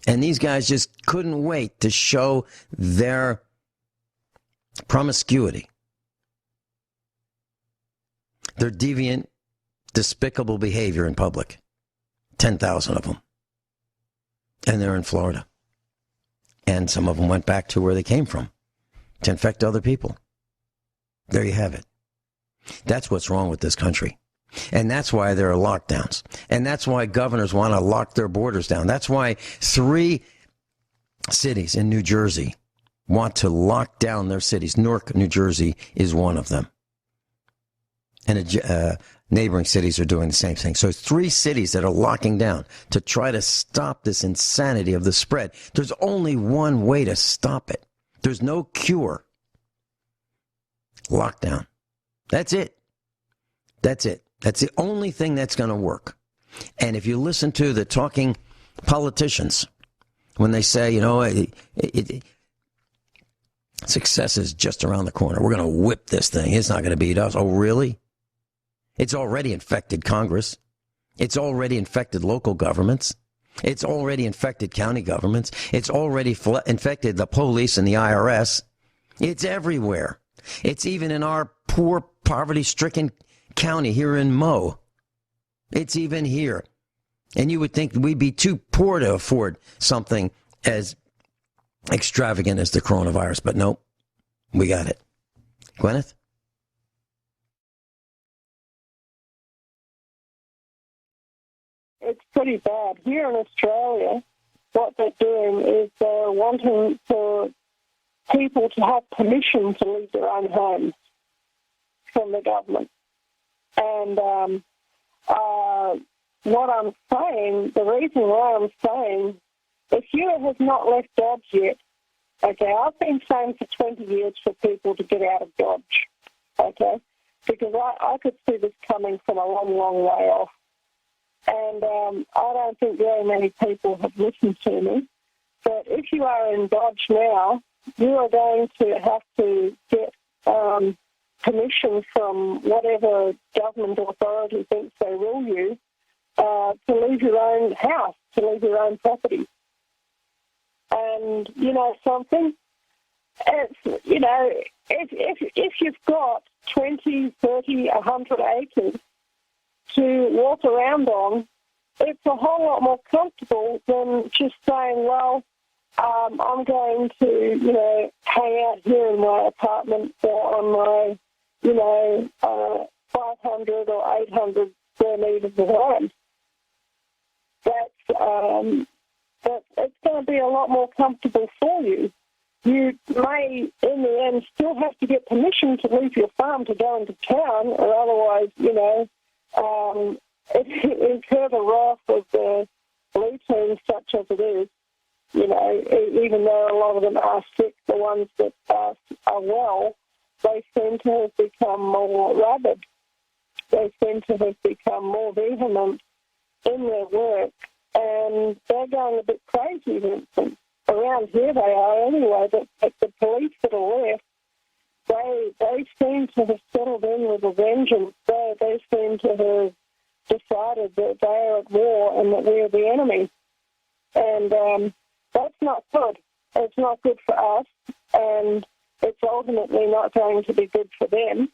And these guys just couldn't wait to show their promiscuity, their deviant, despicable behavior in public. 10,000 of them. And they're in Florida. And some of them went back to where they came from to infect other people. There you have it. That's what's wrong with this country. And that's why there are lockdowns. And that's why governors want to lock their borders down. That's why 3 cities in New Jersey want to lock down their cities. Newark, New Jersey is one of them. And neighboring cities are doing the same thing. So 3 cities that are locking down to try to stop this insanity of the spread. There's only one way to stop it. There's no cure. Lockdown. That's it. That's it. That's the only thing that's going to work. And if you listen to the talking politicians, when they say, you know, success is just around the corner. We're going to whip this thing. It's not going to beat us. Oh, really? It's already infected Congress. It's already infected local governments. It's already infected county governments. It's already infected the police and the IRS. It's everywhere. It's even in our poor, poverty-stricken county here in Mo. It's even here. And you would think we'd be too poor to afford something as extravagant as the coronavirus. But nope, we got it. Guineith? It's pretty bad. Here in Australia, what they're doing is they're wanting for people to have permission to leave their own homes from the government. And what I'm saying, the reason why I'm saying, if you have not left Dodge yet, okay, I've been saying for 20 years for people to get out of Dodge, okay, because I could see this coming from a long, long way off. And I don't think very many people have listened to me. But if you are in Dodge now, you are going to have to get permission from whatever government authority thinks they rule you to leave your own house, to leave your own property. And, you know something? It's, you know, if you've got 20, 30, 100 acres to walk around on, it's a whole lot more comfortable than just saying, well, I'm going to, you know, hang out here in my apartment or on my, you know, 500 or 800 square meters of land. It's going to be a lot more comfortable for you. You may, in the end, still have to get permission to leave your farm to go into town, or otherwise, you know, incur the wrath of the blue team, such as it is. You know, even though a lot of them are sick, the ones that are well, they seem to have become more rabid. They seem to have become more vehement in their work, and they're going a bit crazy, Vincent. Around here they are anyway, but the police that are left, they seem to have settled in with a vengeance. They seem to have decided that they are at war and that we're the enemy. And that's not good. It's not good for us, and it's ultimately not going to be good for them,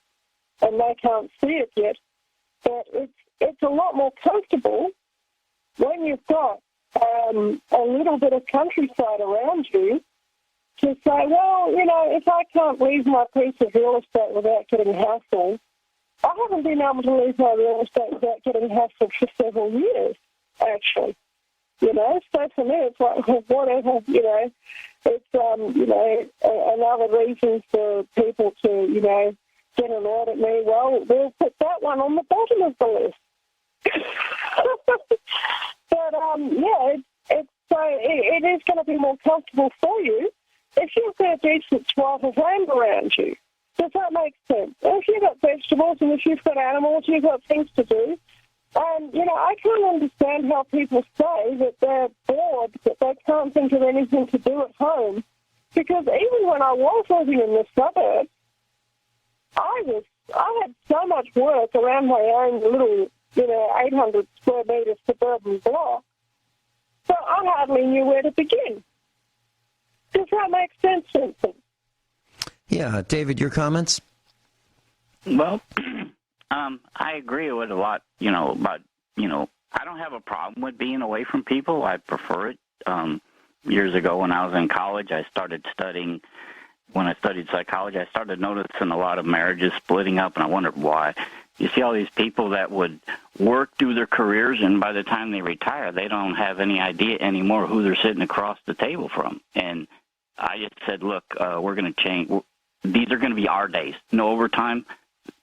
and they can't see it yet. But it's a lot more comfortable when you've got a little bit of countryside around you to say, well, you know, if I can't leave my piece of real estate without getting hassled, I haven't been able to leave my real estate without getting hassled for several years, actually. You know, so for me, it's like, whatever, you know, it's, you know, another reason for people to, you know, get annoyed at me. Well, we'll put that one on the bottom of the list. But, yeah, it is going to be more comfortable for you, if you've got a decent swath of land around you, does that make sense? If you've got vegetables and if you've got animals, you've got things to do. And, I can't understand how people say that they're bored, that they can't think of anything to do at home. Because even when I was living in the suburbs, I had so much work around my own little, 800 square metre suburban block, so I hardly knew where to begin. Does that make sense, Vincent? Yeah. David, your comments? Well, I agree with a lot, about, I don't have a problem with being away from people. I prefer it. Years ago when I was in college, I started studying. When I studied psychology, I started noticing a lot of marriages splitting up, and I wondered why. You see all these people that would work through their careers, and by the time they retire, they don't have any idea anymore who they're sitting across the table from. And I just said, look, we're going to change. These are going to be our days. No overtime,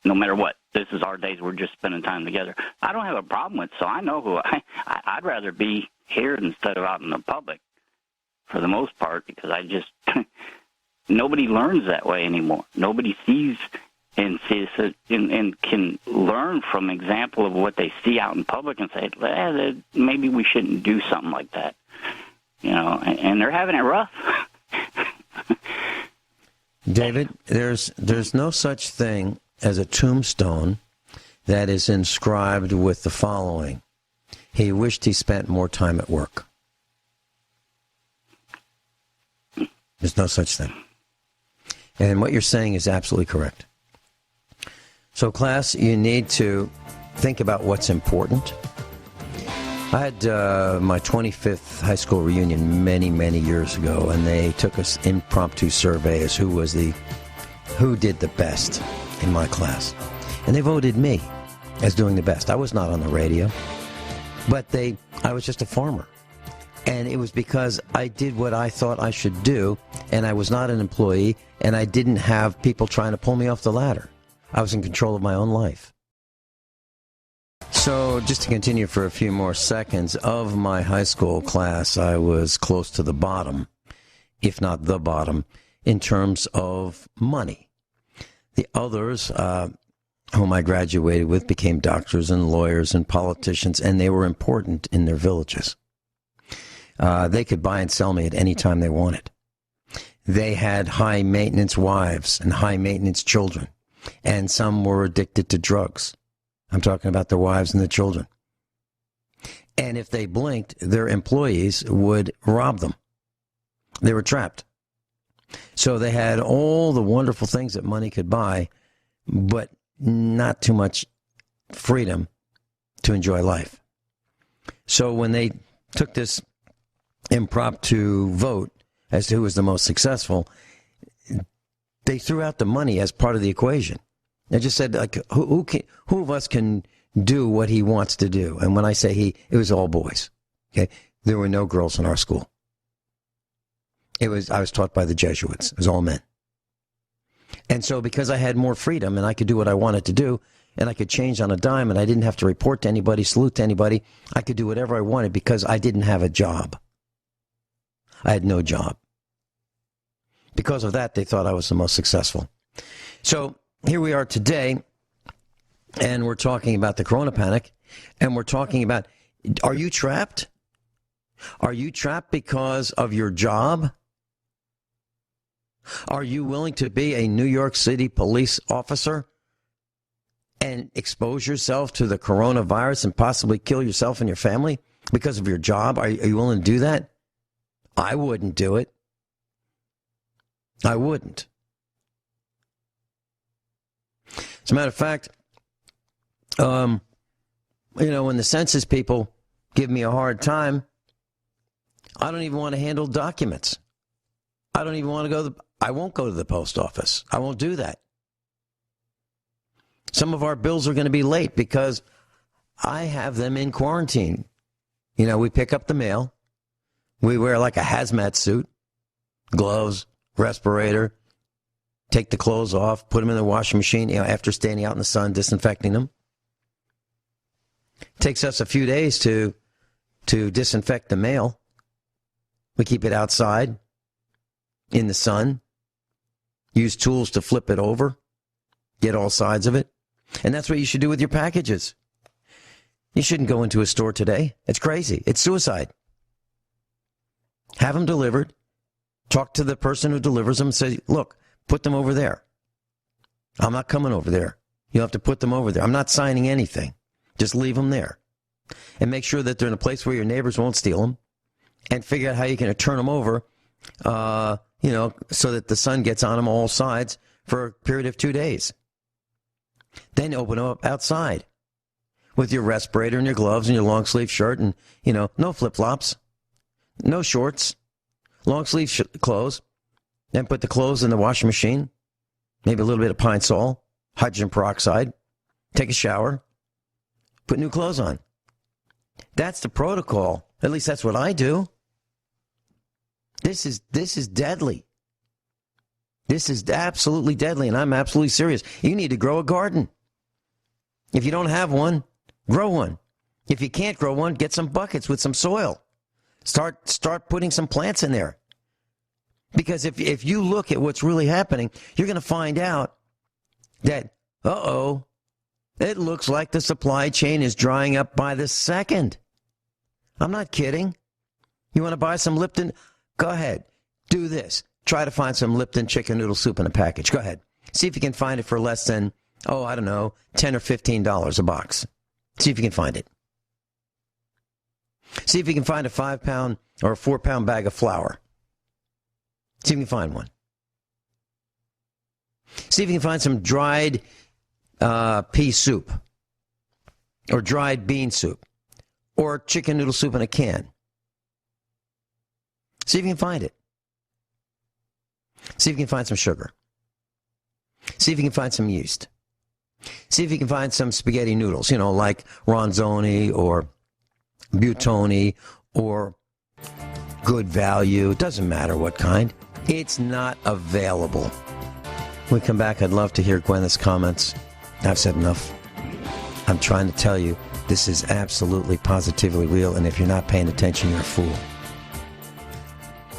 no matter what. This is our days. We're just spending time together. I don't have a problem with it, so I know who I'd rather be here instead of out in the public for the most part, because I just nobody learns that way anymore. Nobody sees and can learn from example of what they see out in public and say, maybe we shouldn't do something like that. And they're having it rough. David, there's no such thing as a tombstone that is inscribed with the following: he wished he spent more time at work. There's no such thing. And what you're saying is absolutely correct. So, class, you need to think about what's important. I had my 25th high school reunion many, many years ago, and they took us impromptu survey as who did the best in my class. And they voted me as doing the best. I was not on the radio, but I was just a farmer. And it was because I did what I thought I should do, and I was not an employee, and I didn't have people trying to pull me off the ladder. I was in control of my own life. So just to continue for a few more seconds, of my high school class, I was close to the bottom, if not the bottom, in terms of money. The others whom I graduated with became doctors and lawyers and politicians, and they were important in their villages. They could buy and sell me at any time they wanted. They had high-maintenance wives and high-maintenance children, and some were addicted to drugs. I'm talking about their wives and the children. And if they blinked, their employees would rob them. They were trapped. So they had all the wonderful things that money could buy, but not too much freedom to enjoy life. So when they took this impromptu vote as to who was the most successful, they threw out the money as part of the equation. They just said, like, who of us can do what he wants to do? And when I say he, it was all boys. Okay, there were no girls in our school. I was taught by the Jesuits. It was all men. And so because I had more freedom and I could do what I wanted to do, and I could change on a dime, and I didn't have to report to anybody, salute to anybody, I could do whatever I wanted because I didn't have a job. I had no job. Because of that, they thought I was the most successful. So here we are today, and we're talking about the corona panic, and we're talking about, are you trapped? Are you trapped because of your job? Are you willing to be a New York City police officer and expose yourself to the coronavirus and possibly kill yourself and your family because of your job? Are you willing to do that? I wouldn't do it. I wouldn't. As a matter of fact, when the census people give me a hard time, I don't even want to handle documents. I don't even want to I won't go to the post office. I won't do that. Some of our bills are going to be late because I have them in quarantine. We pick up the mail. We wear like a hazmat suit, gloves, respirator, take the clothes off, put them in the washing machine, after standing out in the sun, disinfecting them. It takes us a few days to disinfect the mail. We keep it outside. in the sun. Use tools to flip it over. Get all sides of it. And that's what you should do with your packages. You shouldn't go into a store today. It's crazy. It's suicide. Have them delivered. Talk to the person who delivers them and say, look, put them over there. I'm not coming over there. You'll have to put them over there. I'm not signing anything. Just leave them there. And make sure that they're in a place where your neighbors won't steal them. And figure out how you can turn them over, so that the sun gets on them all sides for a period of 2 days. Then open them up outside with your respirator and your gloves and your long sleeve shirt and, no flip-flops, no shorts, long sleeve clothes. Then put the clothes in the washing machine, maybe a little bit of Pine Sol, hydrogen peroxide, take a shower, put new clothes on. That's the protocol. At least that's what I do. This is deadly. This is absolutely deadly, and I'm absolutely serious. You need to grow a garden. If you don't have one, grow one. If you can't grow one, get some buckets with some soil. Start putting some plants in there. Because if you look at what's really happening, you're going to find out that, it looks like the supply chain is drying up by the second. I'm not kidding. You want to buy some Lipton? Go ahead. Do this. Try to find some Lipton chicken noodle soup in a package. Go ahead. See if you can find it for less than, $10 or $15 a box. See if you can find it. See if you can find a 5-pound or a 4-pound bag of flour. See if you can find one. See if you can find some dried pea soup or dried bean soup or chicken noodle soup in a can. See if you can find it. See if you can find some sugar. See if you can find some yeast. See if you can find some spaghetti noodles, like Ronzoni or Butoni or Good Value. It doesn't matter what kind. It's not available. When we come back, I'd love to hear Guineith's comments. I've said enough. I'm trying to tell you, this is absolutely, positively real, and if you're not paying attention, you're a fool.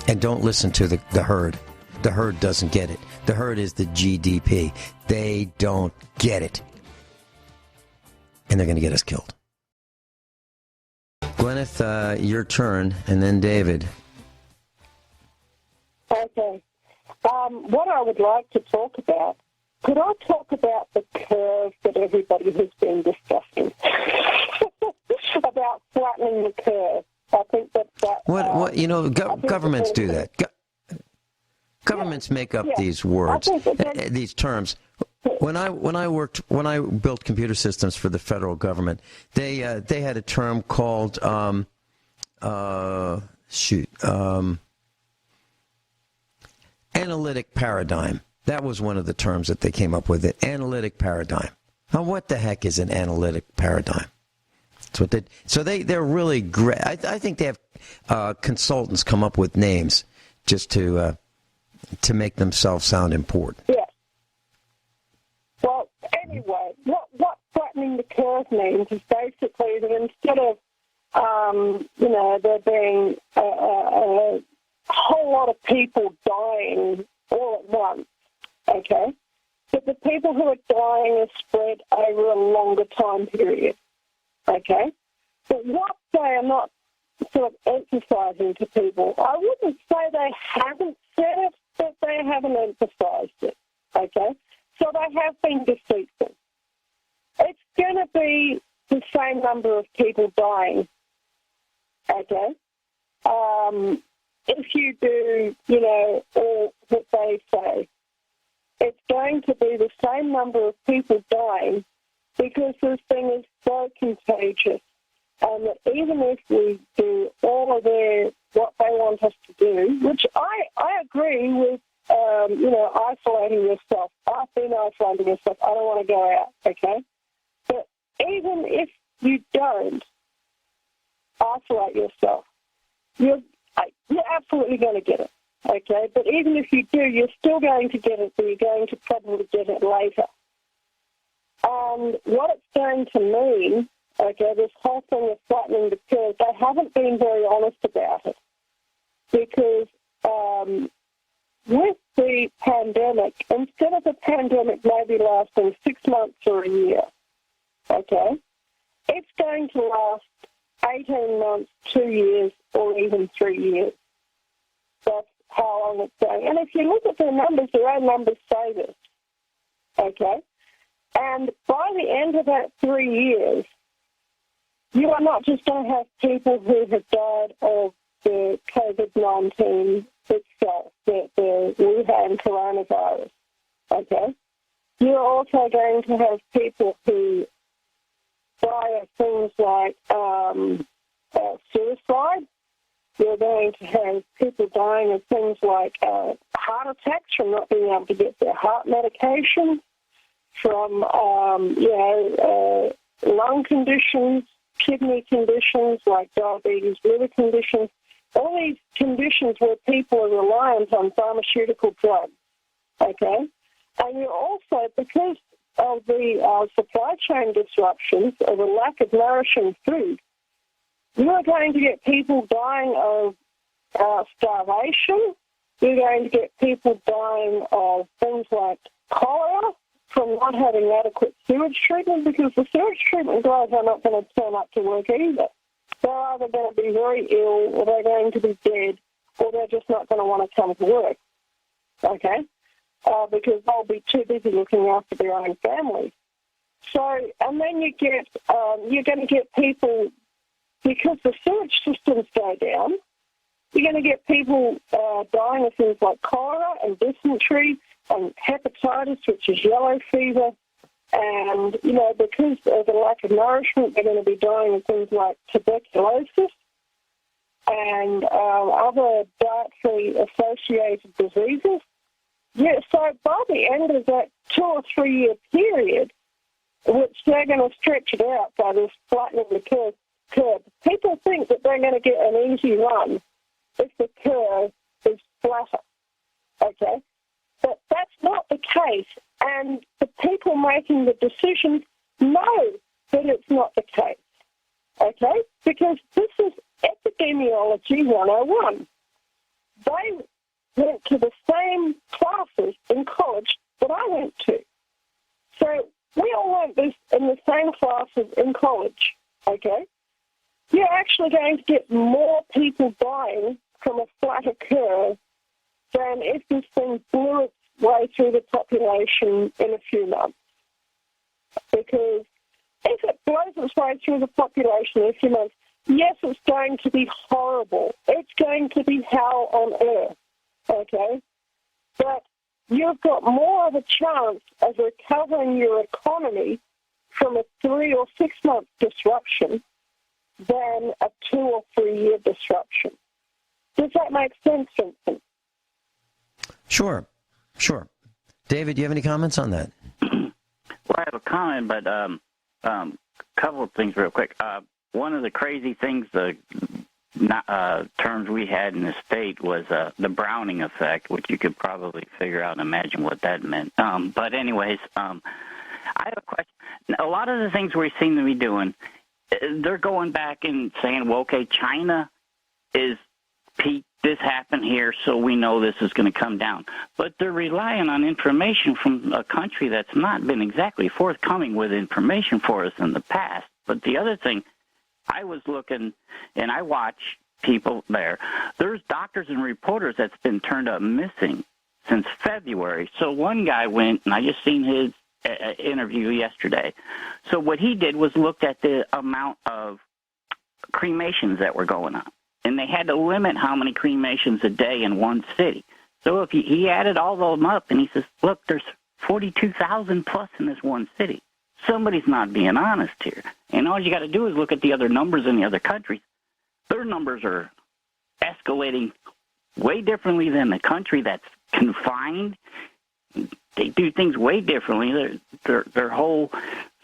And don't listen to the herd. The herd doesn't get it. The herd is the GDP. They don't get it. And they're going to get us killed. Guineith, your turn, and then David. Okay. What I would like to talk about, could I talk about the curve that everybody has been discussing? About flattening the curve. I think that governments do that. Governments make up these words, these terms. When I built computer systems for the federal government, they had a term called analytic paradigm. That was one of the terms that they came up with. It analytic paradigm. Now, what the heck is an analytic paradigm? That's what they. So they're really great. I think they have consultants come up with names just to make themselves sound important. Yeah. Well, anyway, what flattening the curve means is basically that instead of, there being a whole lot of people dying all at once, okay, that the people who are dying are spread over a longer time period, okay? But what they are not sort of emphasizing to people, I wouldn't say they haven't said it, but they haven't emphasized it, okay? So they have been deceitful. It's going to be the same number of people dying, okay? If you do, all that they say, it's going to be the same number of people dying because this thing is so contagious. And that even if we do all of what they want us to do, which I agree with, isolating yourself. I've been isolating yourself. I don't want to go out, okay? But even if you don't isolate yourself, you're absolutely going to get it, okay? But even if you do, you're still going to get it, but you're going to probably get it later. And what it's going to mean, okay, this whole thing of flattening the curve, they haven't been very honest about it because with the pandemic, instead of the pandemic maybe lasting 6 months or a year, okay, it's going to last 18 months, 2 years, or even 3 years. That's how long it's going. And if you look at their numbers, their own numbers say this, okay? And by the end of that 3 years, you are not just going to have people who have died of the COVID-19 itself, the Wuhan coronavirus, okay? You're also going to have people who die of things like suicide. You're going to have people dying of things like heart attacks from not being able to get their heart medication, from lung conditions, kidney conditions like diabetes, liver conditions, all these conditions where people are reliant on pharmaceutical drugs, okay? And you're also, because of the supply chain disruptions, or the lack of nourishing food, you are going to get people dying of starvation. You're going to get people dying of things like cholera from not having adequate sewage treatment, because the sewage treatment guys are not going to turn up to work either. They're either going to be very ill, or they're going to be dead, or they're just not going to want to come to work, okay? Because they'll be too busy looking after their own families. So, and then you get, you're going to get people, because the sewage systems go down, you're going to get people dying of things like cholera and dysentery and hepatitis, which is yellow fever. And, you know, because of the lack of nourishment, they're going to be dying of things like tuberculosis and other dietary associated diseases. Yeah, so by the end of that 2 or 3 year period, which they're going to stretch it out by this flattening the curve, people think that they're going to get an easy run if the curve is flatter, okay? But that's not the case, and the people making the decisions know that it's not the case, okay? Because this is epidemiology 101. They went to the same classes in college that I went to. So we all went this in the same classes in college, okay? You're actually going to get more people dying from a flatter curve than if this thing blew its way through the population in a few months. Because if it blows its way through the population in a few months, yes, it's going to be horrible. It's going to be hell on earth, okay? But you've got more of a chance of recovering your economy from a 3 or 6 month disruption than a 2 or 3 year disruption. Does that make sense, Vincent? Sure. David, do you have any comments on that? Well, I have a comment, but a couple of things real quick. One of the crazy things, the terms we had in the state was the Browning effect, which you could probably figure out and imagine what that meant. But anyways, I have a question. A lot of the things we seem to be doing, they're going back and saying, well, okay, China is peaked, this happened here, so we know this is going to come down. But they're relying on information from a country that's not been exactly forthcoming with information for us in the past. But the other thing, I was looking, and I watch people there. There's doctors and reporters that's been turned up missing since February. So one guy went, and I just seen his interview yesterday. So what he did was looked at the amount of cremations that were going on. And they had to limit how many cremations a day in one city. So if he added all of them up, and he says, look, there's 42,000 plus in this one city. Somebody's not being honest here. And all you got to do is look at the other numbers in the other countries. Their numbers are escalating way differently than the country that's confined. They do things way differently. Their whole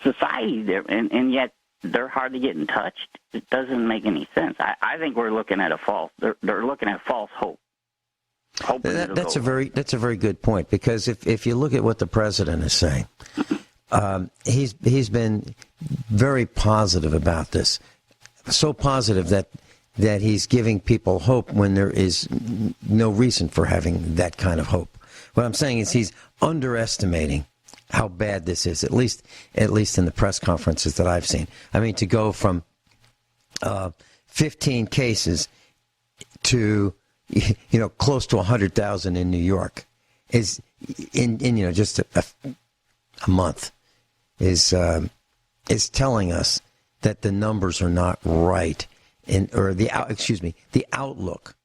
society there, and yet they're hardly getting touched. It doesn't make any sense. I think we're looking at they're looking at false hope. That's a very good point, because if you look at what the president is saying, he's been very positive about this, so positive that that he's giving people hope when there is no reason for having that kind of hope. What I'm saying is he's underestimating how bad this is, at least in the press conferences that I've seen. I mean, to go from 15 cases to close to 100,000 in New York is in just a month is telling us that the numbers are not right, the outlook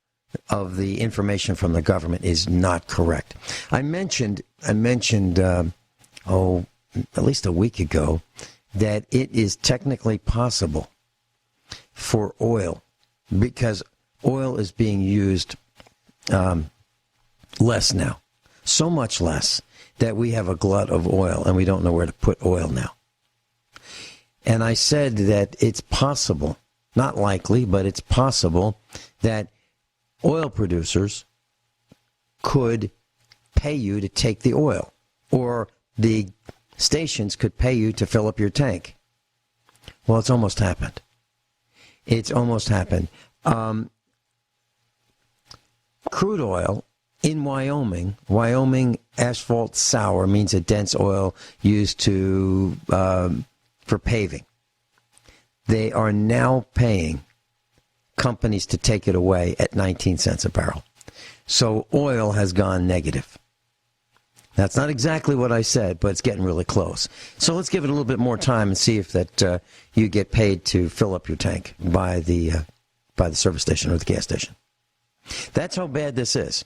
of the information from the government is not correct. I mentioned at least a week ago that it is technically possible for oil, because oil is being used less now, so much less that we have a glut of oil and we don't know where to put oil now. And I said that it's possible, not likely, but it's possible that oil producers could pay you to take the oil, or the stations could pay you to fill up your tank. Well, it's almost happened. Crude oil in Wyoming asphalt sour means a dense oil used for paving. They are now paying companies to take it away at 19 cents a barrel. So oil has gone negative. That's not exactly what I said, but it's getting really close. So let's give it a little bit more time and see if that you get paid to fill up your tank by the service station or the gas station. That's how bad this is.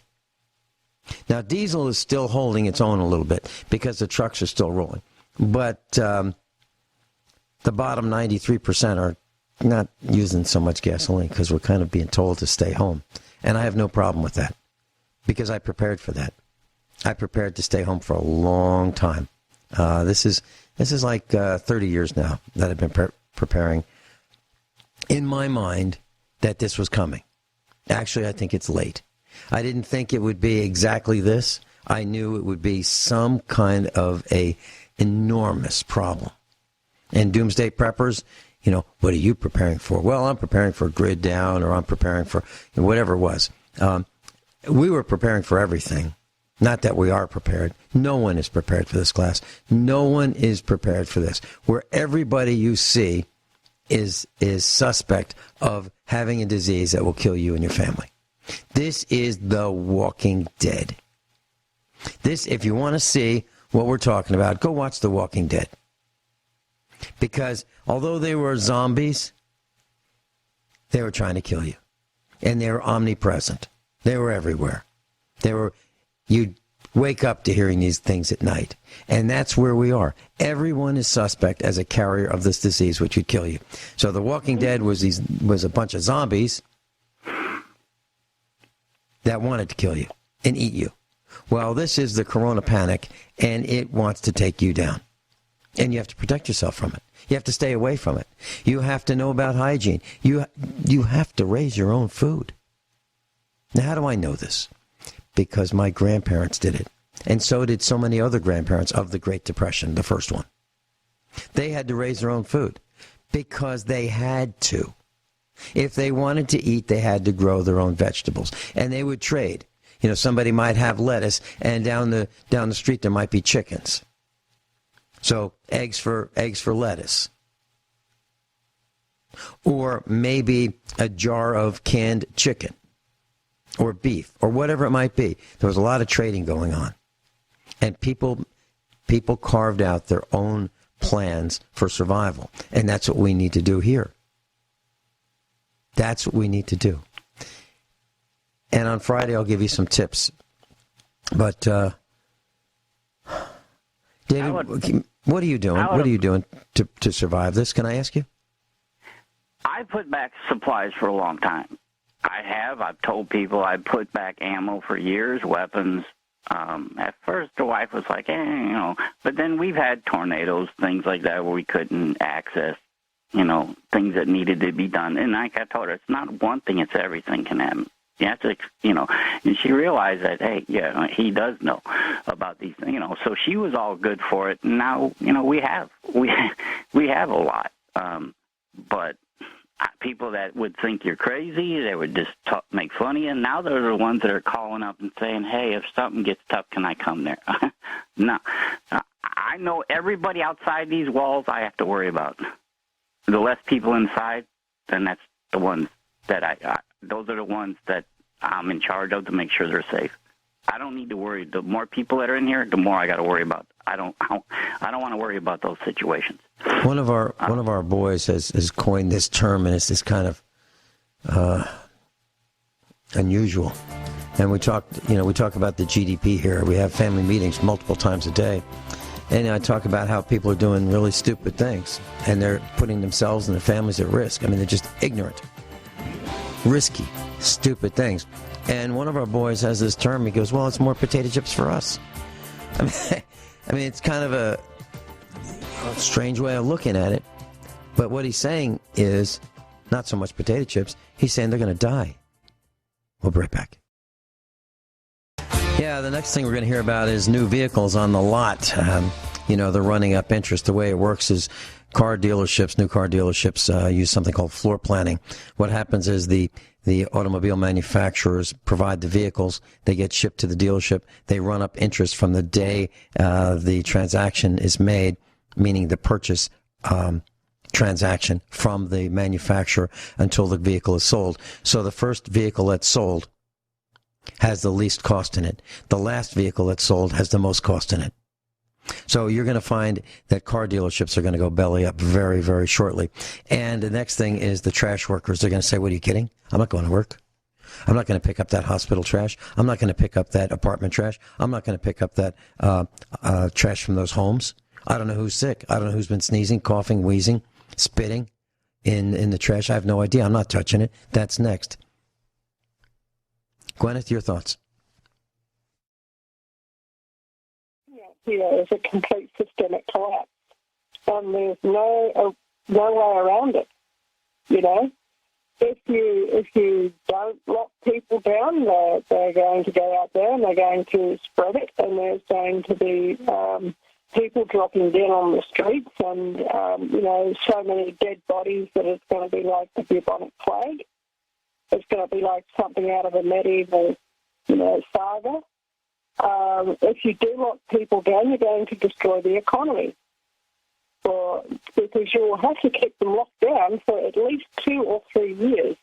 Now, diesel is still holding its own a little bit because the trucks are still rolling. But the bottom 93% are not using so much gasoline because we're kind of being told to stay home. And I have no problem with that because I prepared for that. I prepared to stay home for a long time. This is like 30 years now that I've been preparing in my mind that this was coming. Actually, I think it's late. I didn't think it would be exactly this. I knew it would be some kind of a enormous problem. And doomsday preppers, what are you preparing for? Well, I'm preparing for grid down, or I'm preparing for whatever it was. We were preparing for everything. Not that we are prepared. No one is prepared for this class. No one is prepared for this. Where everybody you see is suspect of having a disease that will kill you and your family. This is The Walking Dead. This, if you want to see what we're talking about, go watch The Walking Dead. Because although they were zombies, they were trying to kill you. And they were omnipresent. They were everywhere. You'd wake up to hearing these things at night. And that's where we are. Everyone is suspect as a carrier of this disease, which would kill you. So The Walking Dead was a bunch of zombies that wanted to kill you and eat you. Well, this is the corona panic, and it wants to take you down. And you have to protect yourself from it. You have to stay away from it. You have to know about hygiene. You have to raise your own food. Now, how do I know this? Because my grandparents did it. And so did so many other grandparents of the Great Depression, the first one. They had to raise their own food because they had to. If they wanted to eat, they had to grow their own vegetables. And they would trade. Somebody might have lettuce, and down the street there might be chickens. So eggs for lettuce. Or maybe a jar of canned chicken or beef or whatever it might be. There was a lot of trading going on. And people carved out their own plans for survival. And that's what we need to do here. That's what we need to do. And on Friday, I'll give you some tips. But, David, what are you doing? What are you doing to survive this? Can I ask you? I put back supplies for a long time. I've told people I put back ammo for years, weapons. At first, the wife was like, but then we've had tornadoes, things like that, where we couldn't access, things that needed to be done. And like I told her, it's not one thing, it's everything can happen. You have to, and she realized that, hey, yeah, he does know about these things, so she was all good for it. And now, we have a lot. But people that would think you're crazy, they would just make fun of you. And now they're the ones that are calling up and saying, hey, if something gets tough, can I come there? No. I know everybody outside these walls I have to worry about. The less people inside, then that's the ones that those are the ones that I'm in charge of to make sure they're safe. I don't need to worry. The more people that are in here, the more I got to worry about. I don't want to worry about those situations. One of our boys has coined this term, and it's this kind of unusual. And we talk about the GDP here. We have family meetings multiple times a day, and I talk about how people are doing really stupid things, and they're putting themselves and their families at risk. I mean, they're just ignorant, risky, stupid things. And one of our boys has this term. He goes, well, it's more potato chips for us. I mean, it's kind of a strange way of looking at it. But what he's saying is not so much potato chips. He's saying they're going to die. We'll be right back. Yeah, the next thing we're going to hear about is new vehicles on the lot. They're running up interest. The way it works is new car dealerships use something called floor planning. What happens is the automobile manufacturers provide the vehicles. They get shipped to the dealership. They run up interest from the day the transaction is made, meaning the purchase transaction from the manufacturer until the vehicle is sold. So the first vehicle that's sold has the least cost in it. The last vehicle that's sold has the most cost in it. So you're going to find that car dealerships are going to go belly up very, very shortly. And the next thing is the trash workers. They're going to say, what are you kidding? I'm not going to work. I'm not going to pick up that hospital trash. I'm not going to pick up that apartment trash. I'm not going to pick up that trash from those homes. I don't know who's sick. I don't know who's been sneezing, coughing, wheezing, spitting in the trash. I have no idea. I'm not touching it. That's next. Guineith, your thoughts? Here is a complete systemic collapse, and there's no way around it. If you don't lock people down, they're going to go out there and they're going to spread it, and there's going to be people dropping dead on the streets, and so many dead bodies that it's going to be like the bubonic plague. It's going to be like something out of a medieval, saga. If you do lock people down, you're going to destroy the economy, because you will have to keep them locked down for at least 2 or 3 years,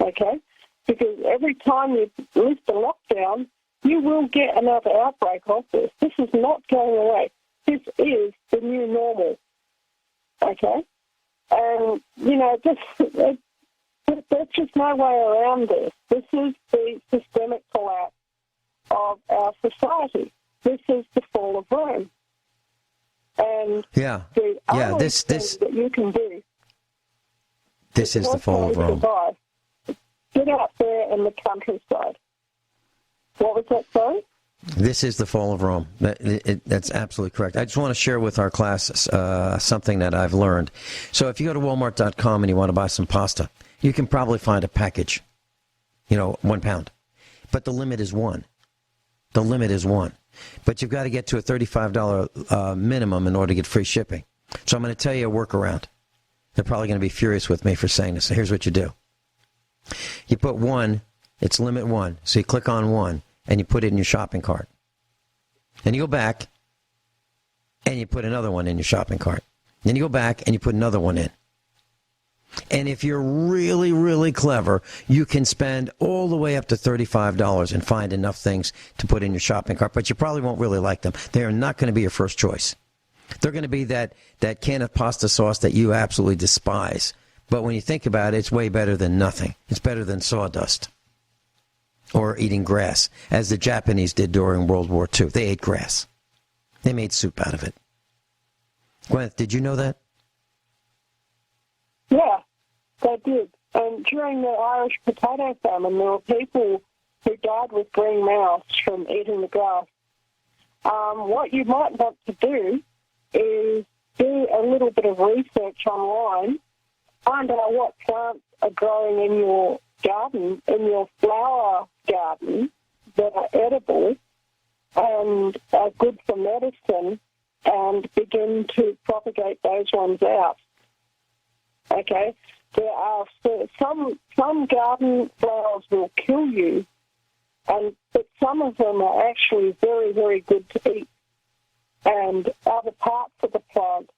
okay? Because every time you lift the lockdown, you will get another outbreak of this. This is not going away. This is the new normal, okay? And, there's just no way around this. This is the systemic collapse of our society. This is the fall of Rome. And the only thing that you can do... This is the fall of Rome. Survive. Get out there in the countryside. What was that, sorry? This is the fall of Rome. That's absolutely correct. I just want to share with our class something that I've learned. So if you go to Walmart.com and you want to buy some pasta, you can probably find a package, 1 pound. But the limit is 1. The limit is 1. But you've got to get to a $35 minimum in order to get free shipping. So I'm going to tell you a workaround. They're probably going to be furious with me for saying this. So here's what you do. You put 1, it's limit 1. So you click on 1 and you put it in your shopping cart. Then you go back and you put another one in your shopping cart. Then you go back and you put another one in. And if you're really, really clever, you can spend all the way up to $35 and find enough things to put in your shopping cart, but you probably won't really like them. They are not going to be your first choice. They're going to be that can of pasta sauce that you absolutely despise. But when you think about it, it's way better than nothing. It's better than sawdust or eating grass, as the Japanese did during World War II. They ate grass. They made soup out of it. Guineith, did you know that? Yeah, they did. And during the Irish potato famine, there were people who died with green mouths from eating the grass. What you might want to do is do a little bit of research online, find out what plants are growing in your garden, in your flower garden, that are edible and are good for medicine, and begin to propagate those ones out. Okay, There are some garden flowers will kill you, but some of them are actually very, very good to eat. And other parts of the plant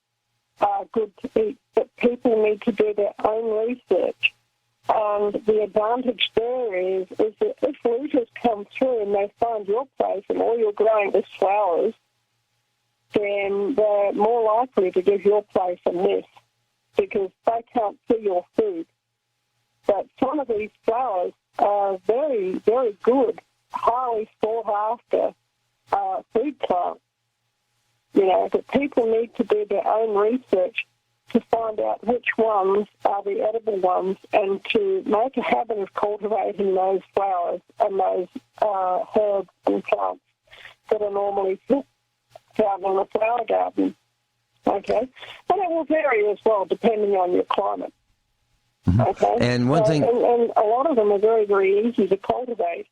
are good to eat, but people need to do their own research. And the advantage there is that if rooters come through and they find your place and all you're growing is flowers, then they're more likely to give your place a miss because they can't see your food. But some of these flowers are very, very good, highly sought after food plants. You know, but people need to do their own research to find out which ones are the edible ones and to make a habit of cultivating those flowers and those herbs and plants that are normally found in a flower garden. Okay? And it will vary as well depending on your climate. Mm-hmm. Okay? And one thing... And a lot of them are very, very easy to cultivate.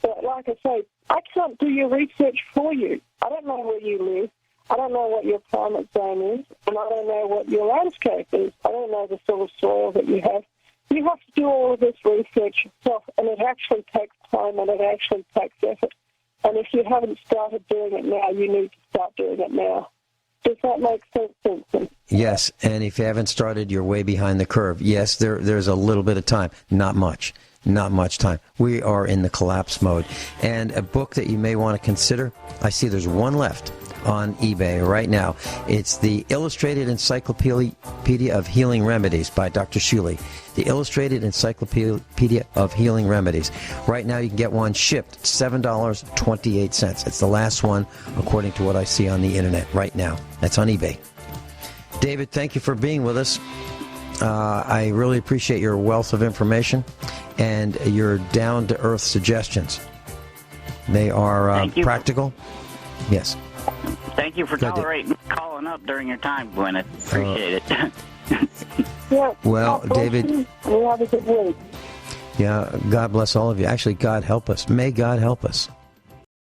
But like I say, I can't do your research for you. I don't know where you live. I don't know what your climate zone is, and I don't know what your landscape is. I don't know the sort of soil that you have. You have to do all of this research yourself, and it actually takes time and it actually takes effort. And if you haven't started doing it now, you need to start doing it now. Does that make sense, Vincent? Yes, and if you haven't started, you're way behind the curve. Yes, there's a little bit of time, not much. Not much time. We are in the collapse mode. And a book that you may want to consider, I see there's one left on eBay right now. It's the Illustrated Encyclopedia of Healing Remedies by Dr. Shuley. The Illustrated Encyclopedia of Healing Remedies. Right now you can get one shipped, $7.28. It's the last one according to what I see on the internet right now. That's on eBay. David, thank you for being with us. I really appreciate your wealth of information and your down-to-earth suggestions. They are practical. Yes. Thank you for calling up during your time, Gwyneth. Appreciate it. Yeah. Well, David. You have a good week. Yeah, God bless all of you. Actually, God help us. May God help us.